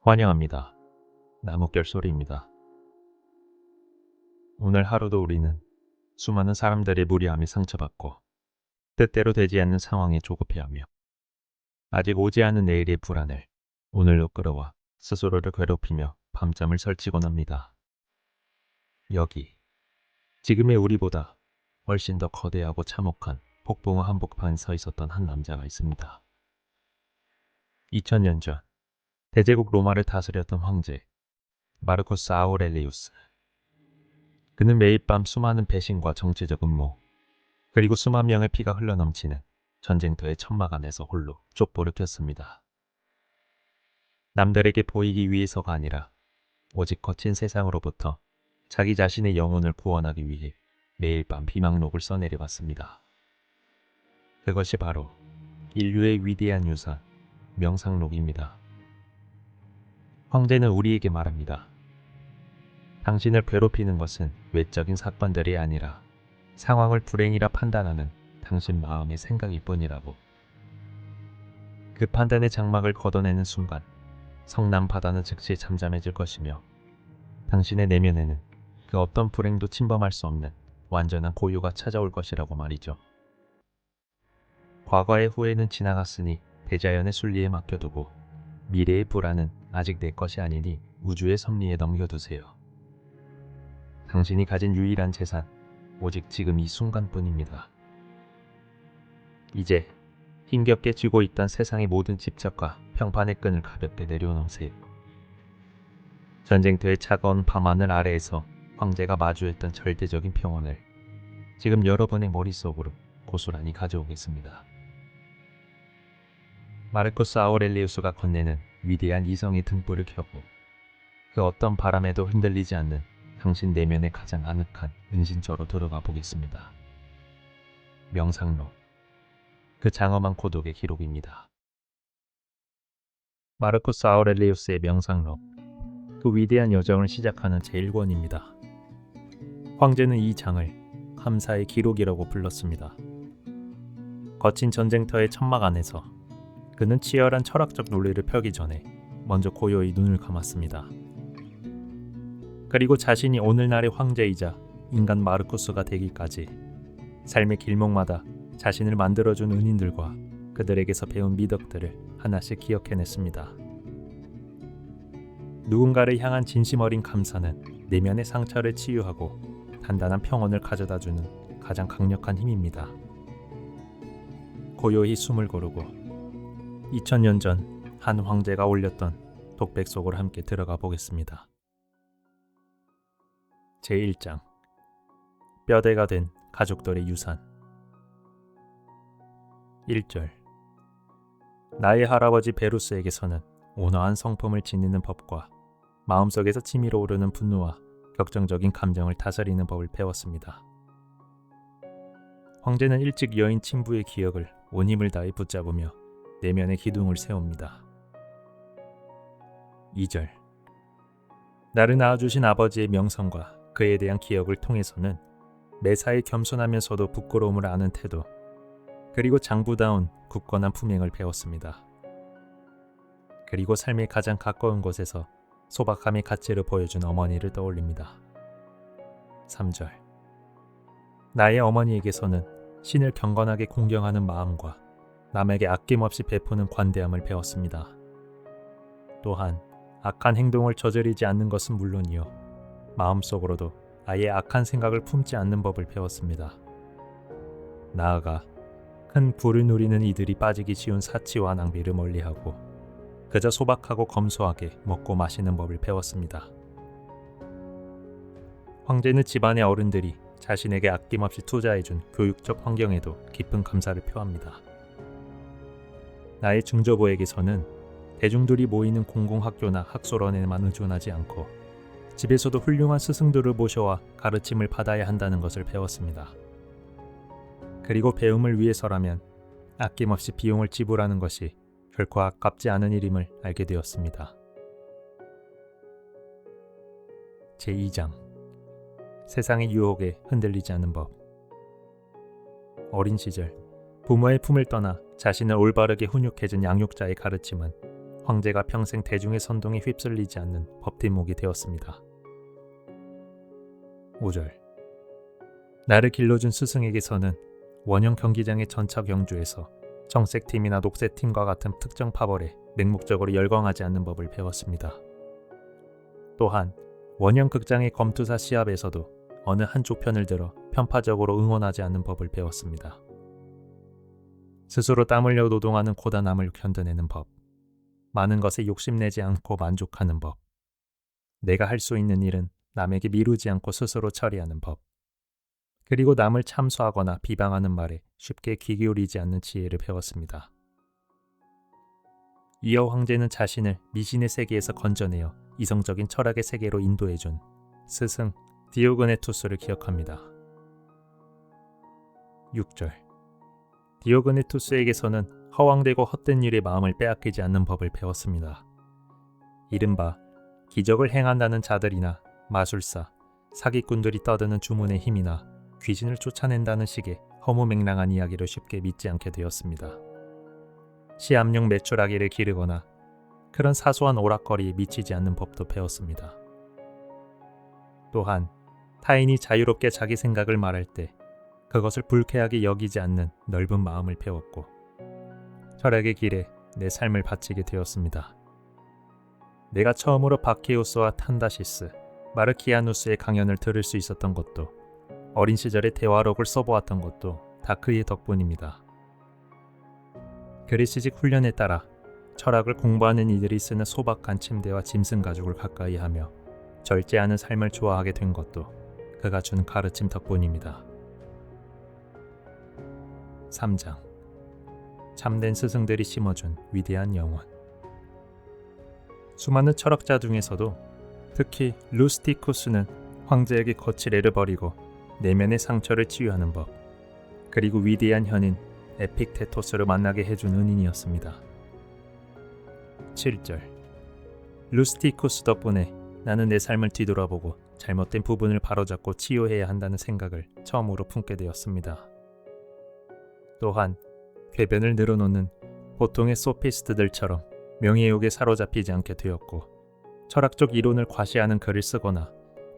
환영합니다. 나뭇결 소리입니다. 오늘 하루도 우리는 수많은 사람들의 무리함에 상처받고 뜻대로 되지 않는 상황에 조급해하며 아직 오지 않은 내일의 불안을 오늘로 끌어와 스스로를 괴롭히며 밤잠을 설치곤 합니다. 여기 지금의 우리보다 훨씬 더 거대하고 참혹한 폭풍우 한복판에 서 있었던 한 남자가 있습니다. 2000년 전 대제국 로마를 다스렸던 황제 마르쿠스 아우렐리우스. 그는 매일 밤 수많은 배신과 정치적 음모, 그리고 수만 명의 피가 흘러넘치는 전쟁터의 천막 안에서 홀로 촛불을 켰습니다. 남들에게 보이기 위해서가 아니라 오직 거친 세상으로부터 자기 자신의 영혼을 구원하기 위해 매일 밤 비망록을 써내려왔습니다. 그것이 바로 인류의 위대한 유산, 명상록입니다. 황제는 우리에게 말합니다. 당신을 괴롭히는 것은 외적인 사건들이 아니라 상황을 불행이라 판단하는 당신 마음의 생각일 뿐이라고. 그 판단의 장막을 걷어내는 순간 성남 바다는 즉시 잠잠해질 것이며 당신의 내면에는 그 어떤 불행도 침범할 수 없는 완전한 고요가 찾아올 것이라고 말이죠. 과거의 후회는 지나갔으니 대자연의 순리에 맡겨두고 미래의 불안은 아직 내 것이 아니니 우주의 섭리에 넘겨두세요. 당신이 가진 유일한 재산, 오직 지금 이 순간뿐입니다. 이제 힘겹게 쥐고 있던 세상의 모든 집착과 평판의 끈을 가볍게 내려놓으세요. 전쟁터의 차가운 밤하늘 아래에서 황제가 마주했던 절대적인 평온을 지금 여러분의 머릿속으로 고스란히 가져오겠습니다. 마르쿠스 아우렐리우스가 건네는 위대한 이성의 등불을 켜고 그 어떤 바람에도 흔들리지 않는 당신 내면의 가장 아늑한 은신처로 들어가 보겠습니다. 명상록, 그 장엄한 고독의 기록입니다. 마르쿠스 아우렐리우스의 명상록, 그 위대한 여정을 시작하는 제1권입니다. 황제는 이 장을 함사의 기록이라고 불렀습니다. 거친 전쟁터의 천막 안에서 그는 치열한 철학적 논리를 펴기 전에 먼저 고요히 눈을 감았습니다. 그리고 자신이 오늘날의 황제이자 인간 마르쿠스가 되기까지 삶의 길목마다 자신을 만들어준 은인들과 그들에게서 배운 미덕들을 하나씩 기억해냈습니다. 누군가를 향한 진심 어린 감사는 내면의 상처를 치유하고 단단한 평온을 가져다주는 가장 강력한 힘입니다. 고요히 숨을 고르고 2000년 전 한 황제가 올렸던 독백 속으로 함께 들어가 보겠습니다. 제1장, 뼈대가 된 가족들의 유산. 1절. 나의 할아버지 베루스에게서는 온화한 성품을 지니는 법과 마음속에서 치밀어 오르는 분노와 격정적인 감정을 다스리는 법을 배웠습니다. 황제는 일찍 여인 친부의 기억을 온 힘을 다해 붙잡으며 내면의 기둥을 세웁니다. 2절. 나를 낳아주신 아버지의 명성과 그에 대한 기억을 통해서는 매사에 겸손하면서도 부끄러움을 아는 태도, 그리고 장부다운 굳건한 품행을 배웠습니다. 그리고 삶의 가장 가까운 곳에서 소박함의 가치를 보여준 어머니를 떠올립니다. 3절. 나의 어머니에게서는 신을 경건하게 공경하는 마음과 남에게 아낌없이 베푸는 관대함을 배웠습니다. 또한 악한 행동을 저지르지 않는 것은 물론이요, 마음속으로도 아예 악한 생각을 품지 않는 법을 배웠습니다. 나아가 큰 부를 누리는 이들이 빠지기 쉬운 사치와 낭비를 멀리하고 그저 소박하고 검소하게 먹고 마시는 법을 배웠습니다. 황제는 집안의 어른들이 자신에게 아낌없이 투자해준 교육적 환경에도 깊은 감사를 표합니다. 나의 중저부에게서는 대중들이 모이는 공공학교나 학술원에만 의존하지 않고 집에서도 훌륭한 스승들을 모셔와 가르침을 받아야 한다는 것을 배웠습니다. 그리고 배움을 위해서라면 아낌없이 비용을 지불하는 것이 결코 아깝지 않은 일임을 알게 되었습니다. 제2장, 세상의 유혹에 흔들리지 않는 법. 어린 시절 부모의 품을 떠나 자신을 올바르게 훈육해준 양육자의 가르침은 황제가 평생 대중의 선동에 휩쓸리지 않는 법뒷목이 되었습니다. 5절. 나를 길러준 스승에게서는 원형 경기장의 전차 경주에서 정색팀이나 녹색팀과 같은 특정 파벌에 맹목적으로 열광하지 않는 법을 배웠습니다. 또한 원형 극장의 검투사 시합에서도 어느 한쪽 편을 들어 편파적으로 응원하지 않는 법을 배웠습니다. 스스로 땀 흘려 노동하는 고단함을 견뎌내는 법, 많은 것에 욕심내지 않고 만족하는 법, 내가 할 수 있는 일은 남에게 미루지 않고 스스로 처리하는 법, 그리고 남을 참소하거나 비방하는 말에 쉽게 귀 기울이지 않는 지혜를 배웠습니다. 이어 황제는 자신을 미신의 세계에서 건져내어 이성적인 철학의 세계로 인도해준 스승 디오그네투스를 기억합니다. 6절. 디오그네투스에게서는 허황되고 헛된 일에 마음을 빼앗기지 않는 법을 배웠습니다. 이른바 기적을 행한다는 자들이나 마술사, 사기꾼들이 떠드는 주문의 힘이나 귀신을 쫓아낸다는 식의 허무맹랑한 이야기를 쉽게 믿지 않게 되었습니다. 시합용 매출하기를 기르거나 그런 사소한 오락거리에 미치지 않는 법도 배웠습니다. 또한 타인이 자유롭게 자기 생각을 말할 때 그것을 불쾌하게 여기지 않는 넓은 마음을 배웠고 철학의 길에 내 삶을 바치게 되었습니다. 내가 처음으로 바케우스와 탄다시스, 마르키아누스의 강연을 들을 수 있었던 것도 어린 시절에 대화록을 써보았던 것도 다 그의 덕분입니다. 그리스식 훈련에 따라 철학을 공부하는 이들이 쓰는 소박한 침대와 짐승 가죽을 가까이 하며 절제하는 삶을 좋아하게 된 것도 그가 준 가르침 덕분입니다. 3장. 참된 스승들이 심어준 위대한 영혼. 수많은 철학자 중에서도 특히 루스티쿠스는 황제에게 거칠애를 버리고 내면의 상처를 치유하는 법, 그리고 위대한 현인 에픽테토스를 만나게 해준 은인이었습니다. 7절. 루스티쿠스 덕분에 나는 내 삶을 뒤돌아보고 잘못된 부분을 바로잡고 치유해야 한다는 생각을 처음으로 품게 되었습니다. 또한 궤변을 늘어놓는 보통의 소피스트들처럼 명예욕에 사로잡히지 않게 되었고 철학적 이론을 과시하는 글을 쓰거나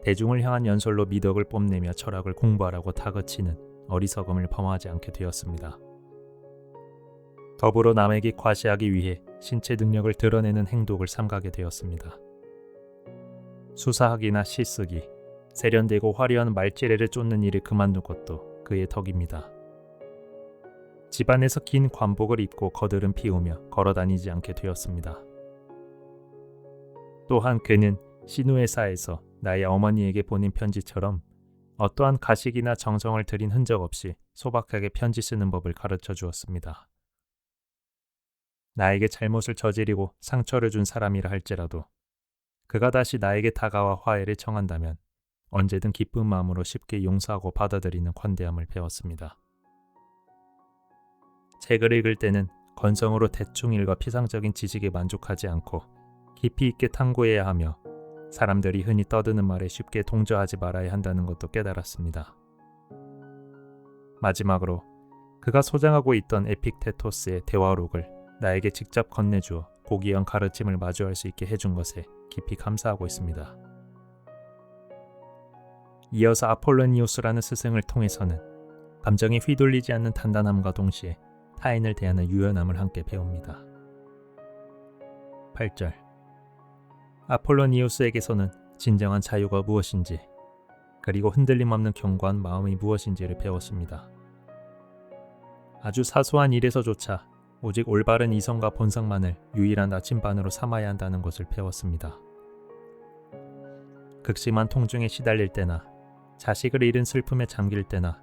대중을 향한 연설로 미덕을 뽐내며 철학을 공부하라고 다그치는 어리석음을 범하지 않게 되었습니다. 더불어 남에게 과시하기 위해 신체 능력을 드러내는 행동을 삼가게 되었습니다. 수사하기나 시쓰기, 세련되고 화려한 말재래를 쫓는 일을 그만둔 것도 그의 덕입니다. 집안에서 긴 관복을 입고 거드름 피우며 걸어다니지 않게 되었습니다. 또한 그는 시누에사에서 나의 어머니에게 보낸 편지처럼 어떠한 가식이나 정성을 들인 흔적 없이 소박하게 편지 쓰는 법을 가르쳐 주었습니다. 나에게 잘못을 저지르고 상처를 준 사람이라 할지라도 그가 다시 나에게 다가와 화해를 청한다면 언제든 기쁜 마음으로 쉽게 용서하고 받아들이는 관대함을 배웠습니다. 책을 읽을 때는 건성으로 대충 읽어 피상적인 지식에 만족하지 않고 깊이 있게 탐구해야 하며 사람들이 흔히 떠드는 말에 쉽게 동조하지 말아야 한다는 것도 깨달았습니다. 마지막으로 그가 소장하고 있던 에픽테토스의 대화록을 나에게 직접 건네주어 고귀한 가르침을 마주할 수 있게 해준 것에 깊이 감사하고 있습니다. 이어서 아폴로니우스라는 스승을 통해서는 감정이 휘둘리지 않는 단단함과 동시에 타인을 대하는 유연함을 함께 배웁니다. 8절. 아폴로니우스에게서는 진정한 자유가 무엇인지 그리고 흔들림 없는 견고한 마음이 무엇인지를 배웠습니다. 아주 사소한 일에서조차 오직 올바른 이성과 본성만을 유일한 나침반으로 삼아야 한다는 것을 배웠습니다. 극심한 통증에 시달릴 때나 자식을 잃은 슬픔에 잠길 때나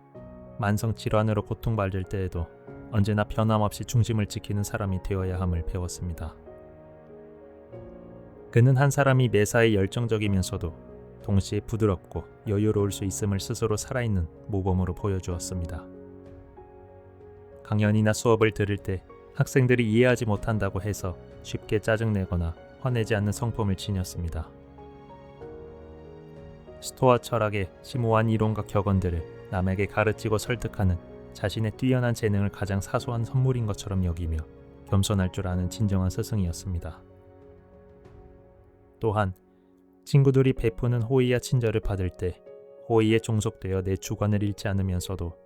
만성 질환으로 고통받을 때에도 언제나 변함없이 중심을 지키는 사람이 되어야 함을 배웠습니다. 그는 한 사람이 매사에 열정적이면서도 동시에 부드럽고 여유로울 수 있음을 스스로 살아있는 모범으로 보여주었습니다. 강연이나 수업을 들을 때 학생들이 이해하지 못한다고 해서 쉽게 짜증내거나 화내지 않는 성품을 지녔습니다. 스토아 철학의 심오한 이론과 격언들을 남에게 가르치고 설득하는 자신의 뛰어난 재능을 가장 사소한 선물인 것처럼 여기며 겸손할 줄 아는 진정한 스승이었습니다. 또한 친구들이 베푸는 호의와 친절을 받을 때 호의에 종속되어 내 주관을 잃지 않으면서도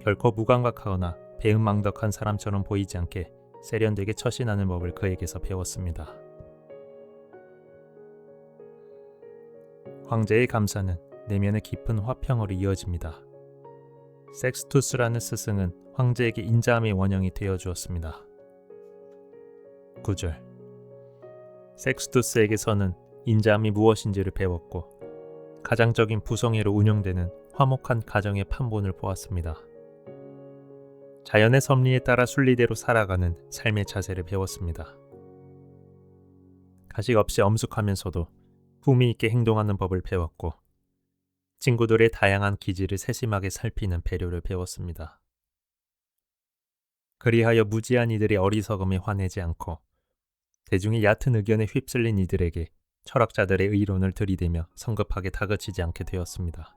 결코 무감각하거나 배은망덕한 사람처럼 보이지 않게 세련되게 처신하는 법을 그에게서 배웠습니다. 황제의 감사는 내면의 깊은 화평으로 이어집니다. 섹스투스라는 스승은 황제에게 인자함의 원형이 되어 주었습니다. 9절. 섹스투스에게서는 인자함이 무엇인지를 배웠고 가장적인 부성애로 운영되는 화목한 가정의 판본을 보았습니다. 자연의 섭리에 따라 순리대로 살아가는 삶의 자세를 배웠습니다. 가식 없이 엄숙하면서도 품위 있게 행동하는 법을 배웠고 친구들의 다양한 기질을 세심하게 살피는 배려를 배웠습니다. 그리하여 무지한 이들의 어리석음에 화내지 않고 대중의 얕은 의견에 휩쓸린 이들에게 철학자들의 의론을 들이대며 성급하게 다그치지 않게 되었습니다.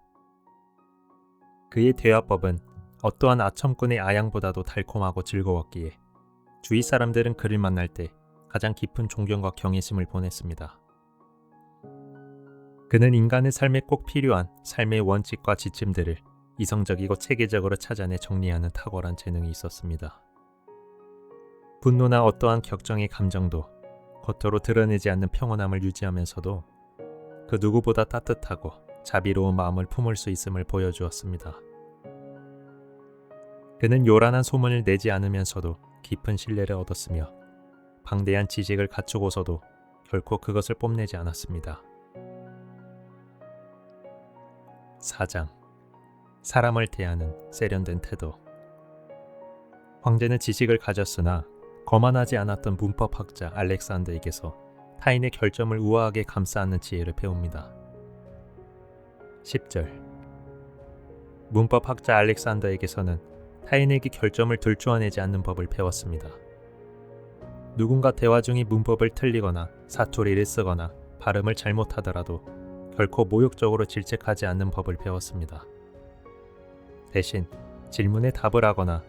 그의 대화법은 어떠한 아첨꾼의 아양보다도 달콤하고 즐거웠기에 주위 사람들은 그를 만날 때 가장 깊은 존경과 경외심을 보냈습니다. 그는 인간의 삶에 꼭 필요한 삶의 원칙과 지침들을 이성적이고 체계적으로 찾아내 정리하는 탁월한 재능이 있었습니다. 분노나 어떠한 격정의 감정도 겉으로 드러내지 않는 평온함을 유지하면서도 그 누구보다 따뜻하고 자비로운 마음을 품을 수 있음을 보여주었습니다. 그는 요란한 소문을 내지 않으면서도 깊은 신뢰를 얻었으며 방대한 지식을 갖추고서도 결코 그것을 뽐내지 않았습니다. 4장. 사람을 대하는 세련된 태도. 황제는 지식을 가졌으나 거만하지 않았던 문법학자 알렉산더에게서 타인의 결점을 우아하게 감싸는 지혜를 배웁니다. 10절. 문법학자 알렉산더에게서는 타인에게 결점을 들추어내지 않는 법을 배웠습니다. 누군가 대화 중에 문법을 틀리거나 사투리를 쓰거나 발음을 잘못하더라도 결코 모욕적으로 질책하지 않는 법을 배웠습니다. 대신 질문에 답을 하거나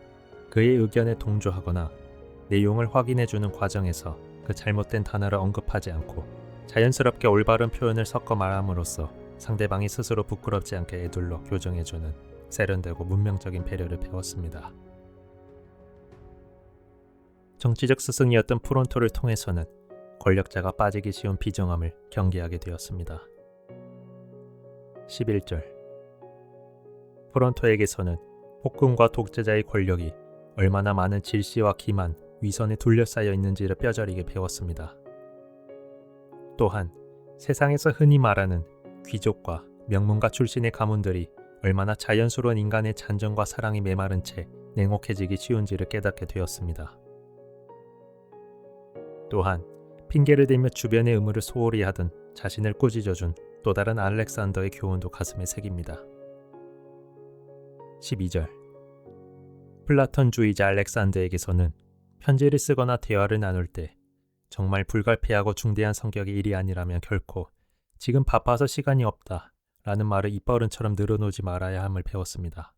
그의 의견에 동조하거나 내용을 확인해주는 과정에서 그 잘못된 단어를 언급하지 않고 자연스럽게 올바른 표현을 섞어 말함으로써 상대방이 스스로 부끄럽지 않게 에둘러 교정해주는 세련되고 문명적인 배려를 배웠습니다. 정치적 스승이었던 프론토를 통해서는 권력자가 빠지기 쉬운 비정함을 경계하게 되었습니다. 11절. 프론토에게서는 폭군과 독재자의 권력이 얼마나 많은 질시와 기만, 위선에 둘러싸여 있는지를 뼈저리게 배웠습니다. 또한 세상에서 흔히 말하는 귀족과 명문가 출신의 가문들이 얼마나 자연스러운 인간의 잔정과 사랑이 메마른 채 냉혹해지기 쉬운지를 깨닫게 되었습니다. 또한 핑계를 대며 주변의 의무를 소홀히 하던 자신을 꾸짖어준 또 다른 알렉산더의 교훈도 가슴에 새깁니다. 12절. 플라톤주의자 알렉산더에게서는 편지를 쓰거나 대화를 나눌 때 정말 불가피하고 중대한 성격의 일이 아니라면 결코 지금 바빠서 시간이 없다 라는 말을 입버릇처럼 늘어놓지 말아야 함을 배웠습니다.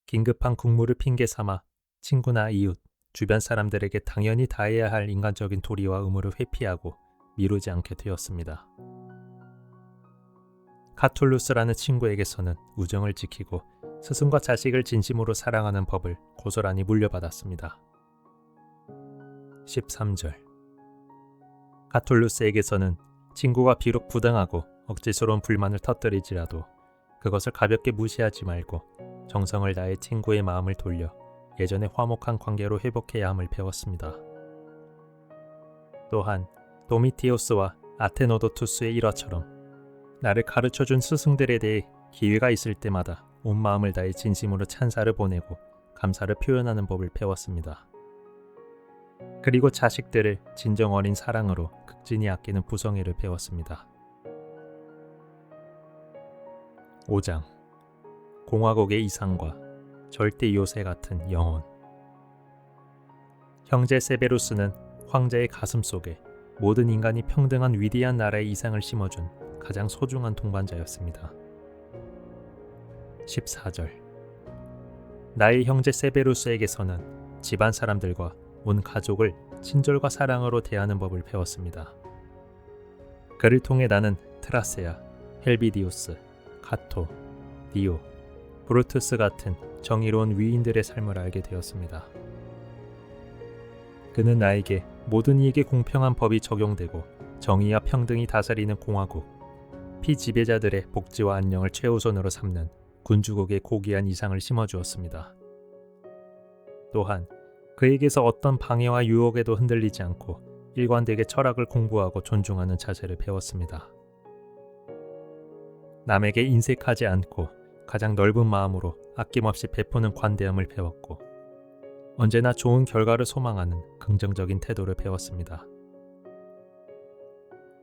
긴급한 국무를 핑계 삼아 친구나 이웃, 주변 사람들에게 당연히 다해야 할 인간적인 도리와 의무를 회피하고 미루지 않게 되었습니다. 카툴루스라는 친구에게서는 우정을 지키고 스승과 자식을 진심으로 사랑하는 법을 고스란히 물려받았습니다. 13절. 카툴루스에게서는 친구가 비록 부당하고 억지스러운 불만을 터뜨리지라도 그것을 가볍게 무시하지 말고 정성을 다해 친구의 마음을 돌려 예전의 화목한 관계로 회복해야 함을 배웠습니다. 또한 도미티오스와 아테노도투스의 일화처럼 나를 가르쳐준 스승들에 대해 기회가 있을 때마다 온 마음을 다해 진심으로 찬사를 보내고 감사를 표현하는 법을 배웠습니다. 그리고 자식들을 진정 어린 사랑으로 극진히 아끼는 부성애를 배웠습니다. 5장. 공화국의 이상과 절대 요새 같은 영혼. 형제 세베루스는 황제의 가슴 속에 모든 인간이 평등한 위대한 나라의 이상을 심어준 가장 소중한 동반자였습니다. 14절. 나의 형제 세베루스에게서는 집안 사람들과 온 가족을 친절과 사랑으로 대하는 법을 배웠습니다. 그를 통해 나는 트라세아, 헬비디우스, 카토, 디오, 브루투스 같은 정의로운 위인들의 삶을 알게 되었습니다. 그는 나에게 모든 이에게 공평한 법이 적용되고 정의와 평등이 다스리는 공화국, 피지배자들의 복지와 안녕을 최우선으로 삼는 군주국의 고귀한 이상을 심어주었습니다. 또한 그에게서 어떤 방해와 유혹에도 흔들리지 않고 일관되게 철학을 공부하고 존중하는 자세를 배웠습니다. 남에게 인색하지 않고 가장 넓은 마음으로 아낌없이 베푸는 관대함을 배웠고 언제나 좋은 결과를 소망하는 긍정적인 태도를 배웠습니다.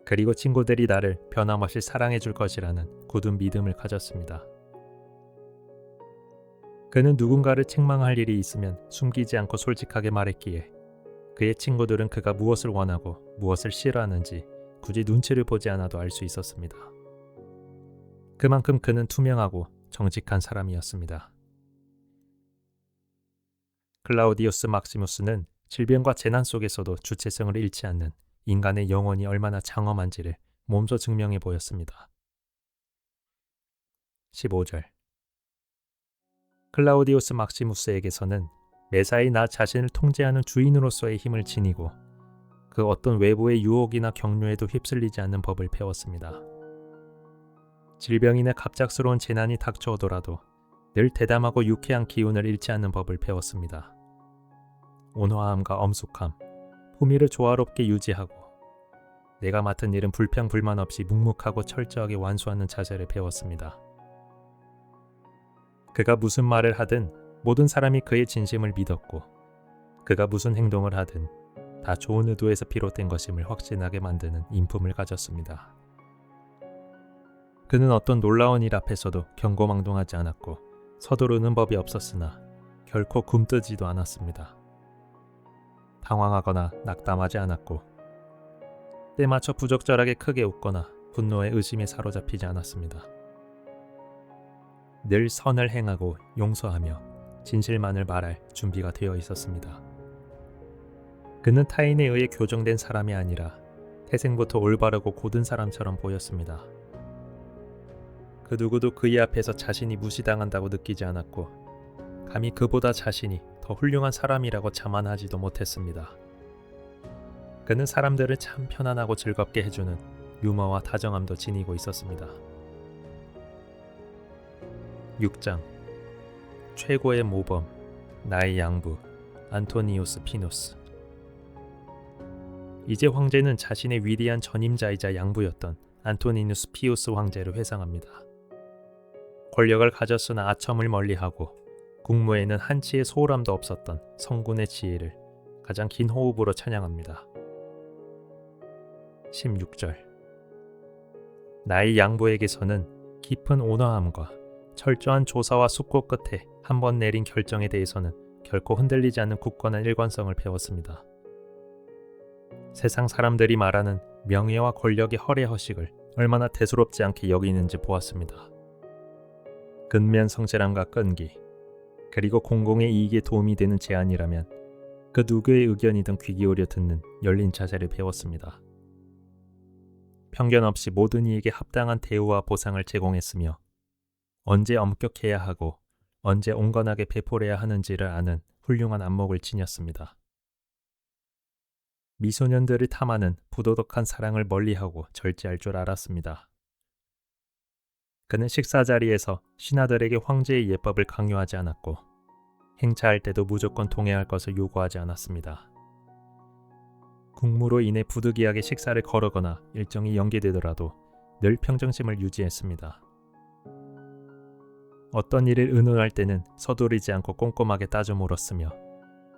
그리고 친구들이 나를 변함없이 사랑해 줄 것이라는 굳은 믿음을 가졌습니다. 그는 누군가를 책망할 일이 있으면 숨기지 않고 솔직하게 말했기에 그의 친구들은 그가 무엇을 원하고 무엇을 싫어하는지 굳이 눈치를 보지 않아도 알 수 있었습니다. 그만큼 그는 투명하고 정직한 사람이었습니다. 클라우디우스 막시무스는 질병과 재난 속에서도 주체성을 잃지 않는 인간의 영혼이 얼마나 장엄한지를 몸소 증명해 보였습니다. 15절 클라우디우스 막시무스에게서는 매사에 나 자신을 통제하는 주인으로서의 힘을 지니고 그 어떤 외부의 유혹이나 경륜에도 휩쓸리지 않는 법을 배웠습니다. 질병이나 갑작스러운 재난이 닥쳐오더라도 늘 대담하고 유쾌한 기운을 잃지 않는 법을 배웠습니다. 온화함과 엄숙함, 품위를 조화롭게 유지하고 내가 맡은 일은 불평불만 없이 묵묵하고 철저하게 완수하는 자세를 배웠습니다. 그가 무슨 말을 하든 모든 사람이 그의 진심을 믿었고 그가 무슨 행동을 하든 다 좋은 의도에서 비롯된 것임을 확신하게 만드는 인품을 가졌습니다. 그는 어떤 놀라운 일 앞에서도 경고망동하지 않았고 서두르는 법이 없었으나 결코 굼뜨지도 않았습니다. 당황하거나 낙담하지 않았고 때맞춰 부적절하게 크게 웃거나 분노의 의심에 사로잡히지 않았습니다. 늘 선을 행하고 용서하며 진실만을 말할 준비가 되어 있었습니다. 그는 타인에 의해 교정된 사람이 아니라 태생부터 올바르고 고든 사람처럼 보였습니다. 그 누구도 그의 앞에서 자신이 무시당한다고 느끼지 않았고 감히 그보다 자신이 더 훌륭한 사람이라고 자만하지도 못했습니다. 그는 사람들을 참 편안하고 즐겁게 해주는 유머와 다정함도 지니고 있었습니다. 6장 최고의 모범, 나의 양부, 안토니우스 피누스. 이제 황제는 자신의 위대한 전임자이자 양부였던 안토니누스 피우스 황제를 회상합니다. 권력을 가졌으나 아첨을 멀리하고 국무에는 한치의 소홀함도 없었던 성군의 지혜를 가장 긴 호흡으로 찬양합니다. 16절 나의 양부에게서는 깊은 온화함과 철저한 조사와 숙고 끝에 한 번 내린 결정에 대해서는 결코 흔들리지 않는 굳건한 일관성을 배웠습니다. 세상 사람들이 말하는 명예와 권력의 허례허식을 얼마나 대수롭지 않게 여기는지 보았습니다. 근면 성실함과 끈기, 그리고 공공의 이익에 도움이 되는 제안이라면 그 누구의 의견이든 귀 기울여 듣는 열린 자세를 배웠습니다. 편견 없이 모든 이에게 합당한 대우와 보상을 제공했으며 언제 엄격해야 하고 언제 온건하게 베풀어야 하는지를 아는 훌륭한 안목을 지녔습니다. 미소년들을 탐하는 부도덕한 사랑을 멀리하고 절제할 줄 알았습니다. 그는 식사 자리에서 신하들에게 황제의 예법을 강요하지 않았고 행차할 때도 무조건 동행할 것을 요구하지 않았습니다. 국무로 인해 부득이하게 식사를 거르거나 일정이 연기되더라도 늘 평정심을 유지했습니다. 어떤 일을 의논할 때는 서두르지 않고 꼼꼼하게 따져 물었으며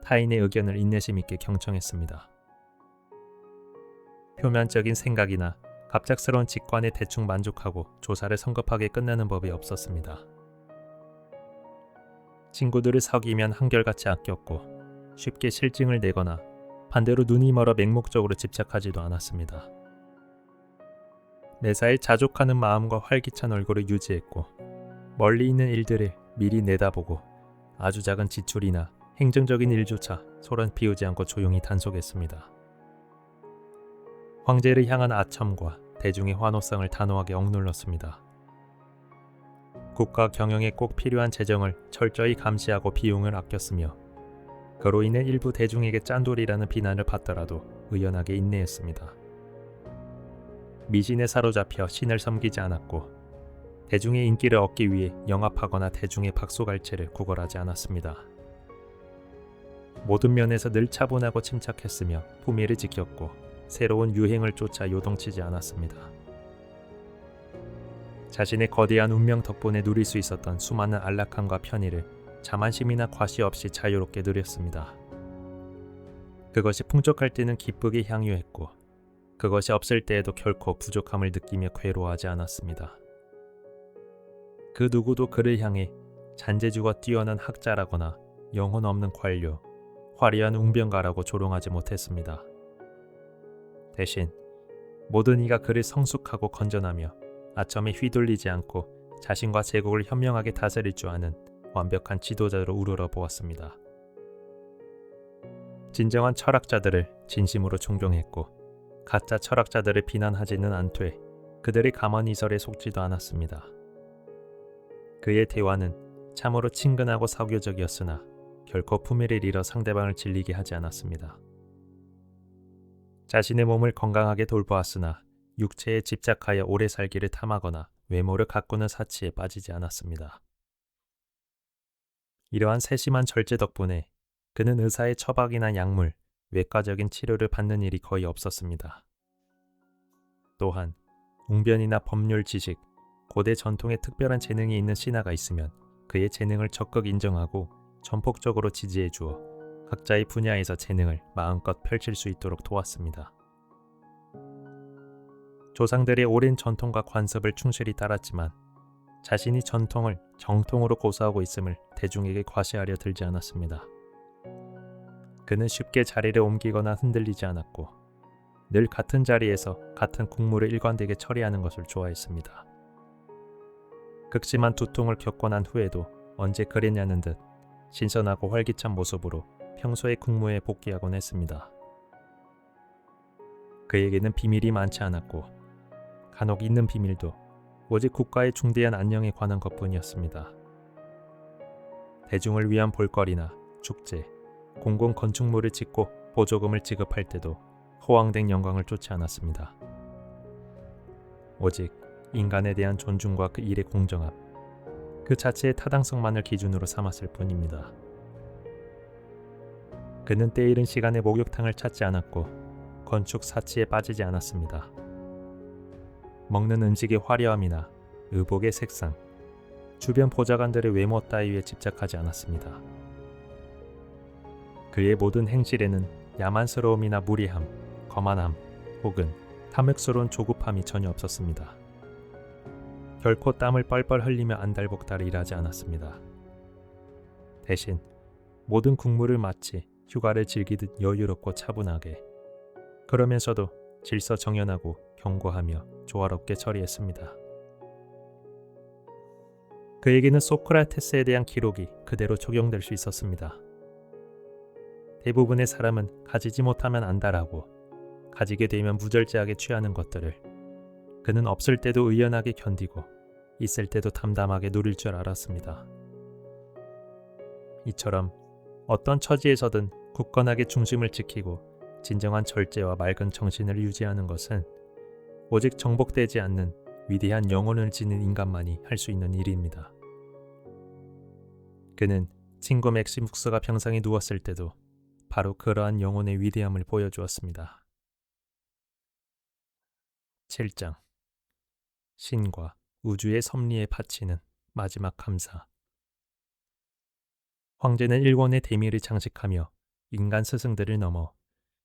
타인의 의견을 인내심 있게 경청했습니다. 표면적인 생각이나 갑작스러운 직관에 대충 만족하고 조사를 성급하게 끝내는 법이 없었습니다. 친구들을 사귀면 한결같이 아꼈고 쉽게 실증을 내거나 반대로 눈이 멀어 맹목적으로 집착하지도 않았습니다. 매사에 자족하는 마음과 활기찬 얼굴을 유지했고 멀리 있는 일들을 미리 내다보고 아주 작은 지출이나 행정적인 일조차 소란 피우지 않고 조용히 단속했습니다. 황제를 향한 아첨과 대중의 환호성을 단호하게 억눌렀습니다. 국가 경영에 꼭 필요한 재정을 철저히 감시하고 비용을 아꼈으며 그로 인해 일부 대중에게 짠돌이라는 비난을 받더라도 의연하게 인내했습니다. 미신에 사로잡혀 신을 섬기지 않았고 대중의 인기를 얻기 위해 영합하거나 대중의 박수갈채를 구걸하지 않았습니다. 모든 면에서 늘 차분하고 침착했으며 품위를 지켰고 새로운 유행을 쫓아 요동치지 않았습니다. 자신의 거대한 운명 덕분에 누릴 수 있었던 수많은 안락함과 편의를 자만심이나 과시 없이 자유롭게 누렸습니다. 그것이 풍족할 때는 기쁘게 향유했고 그것이 없을 때에도 결코 부족함을 느끼며 괴로워하지 않았습니다. 그 누구도 그를 향해 잔재주가 뛰어난 학자라거나 영혼 없는 관료, 화려한 웅변가라고 조롱하지 못했습니다. 대신 모든 이가 그를 성숙하고 건전하며 아첨에 휘둘리지 않고 자신과 제국을 현명하게 다스릴 줄 아는 완벽한 지도자로 우러러 보았습니다. 진정한 철학자들을 진심으로 존경했고 가짜 철학자들을 비난하지는 않되 그들의 가만히설에 속지도 않았습니다. 그의 대화는 참으로 친근하고 사교적이었으나 결코 품위를 잃어 상대방을 질리게 하지 않았습니다. 자신의 몸을 건강하게 돌보았으나 육체에 집착하여 오래 살기를 탐하거나 외모를 가꾸는 사치에 빠지지 않았습니다. 이러한 세심한 절제 덕분에 그는 의사의 처방이나 약물, 외과적인 치료를 받는 일이 거의 없었습니다. 또한 웅변이나 법률 지식, 고대 전통에 특별한 재능이 있는 신하가 있으면 그의 재능을 적극 인정하고 전폭적으로 지지해 주어 각자의 분야에서 재능을 마음껏 펼칠 수 있도록 도왔습니다. 조상들의 오랜 전통과 관습을 충실히 따랐지만 자신이 전통을 정통으로 고수하고 있음을 대중에게 과시하려 들지 않았습니다. 그는 쉽게 자리를 옮기거나 흔들리지 않았고 늘 같은 자리에서 같은 국무를 일관되게 처리하는 것을 좋아했습니다. 극심한 두통을 겪고 난 후에도 언제 그랬냐는 듯 신선하고 활기찬 모습으로 평소의 국무에 복귀하곤 했습니다. 그에게는 비밀이 많지 않았고 간혹 있는 비밀도 오직 국가의 중대한 안녕에 관한 것뿐이었습니다. 대중을 위한 볼거리나 축제, 공공 건축물을 짓고 보조금을 지급할 때도 호황된 영광을 쫓지 않았습니다. 오직 인간에 대한 존중과 그 일의 공정함, 그 자체의 타당성만을 기준으로 삼았을 뿐입니다. 그는 때이른 시간에 목욕탕을 찾지 않았고 건축 사치에 빠지지 않았습니다. 먹는 음식의 화려함이나 의복의 색상, 주변 보좌관들의 외모 따위에 집착하지 않았습니다. 그의 모든 행실에는 야만스러움이나 무리함, 거만함 혹은 탐욕스러운 조급함이 전혀 없었습니다. 결코 땀을 뻘뻘 흘리며 안달복달을 일하지 않았습니다. 대신 모든 국무를 마치 휴가를 즐기듯 여유롭고 차분하게, 그러면서도 질서정연하고 견고하며 조화롭게 처리했습니다. 그에게는 소크라테스에 대한 기록이 그대로 적용될 수 있었습니다. 대부분의 사람은 가지지 못하면 안달하고 가지게 되면 무절제하게 취하는 것들을 그는 없을 때도 의연하게 견디고 있을 때도 담담하게 누릴 줄 알았습니다. 이처럼 어떤 처지에서든 굳건하게 중심을 지키고 진정한 절제와 맑은 정신을 유지하는 것은 오직 정복되지 않는 위대한 영혼을 지닌 인간만이 할 수 있는 일입니다. 그는 친구 맥시묵스가 병상에 누웠을 때도 바로 그러한 영혼의 위대함을 보여주었습니다. 7장 신과 우주의 섭리에 바치는 마지막 감사. 황제는 일권의 대미를 장식하며 인간 스승들을 넘어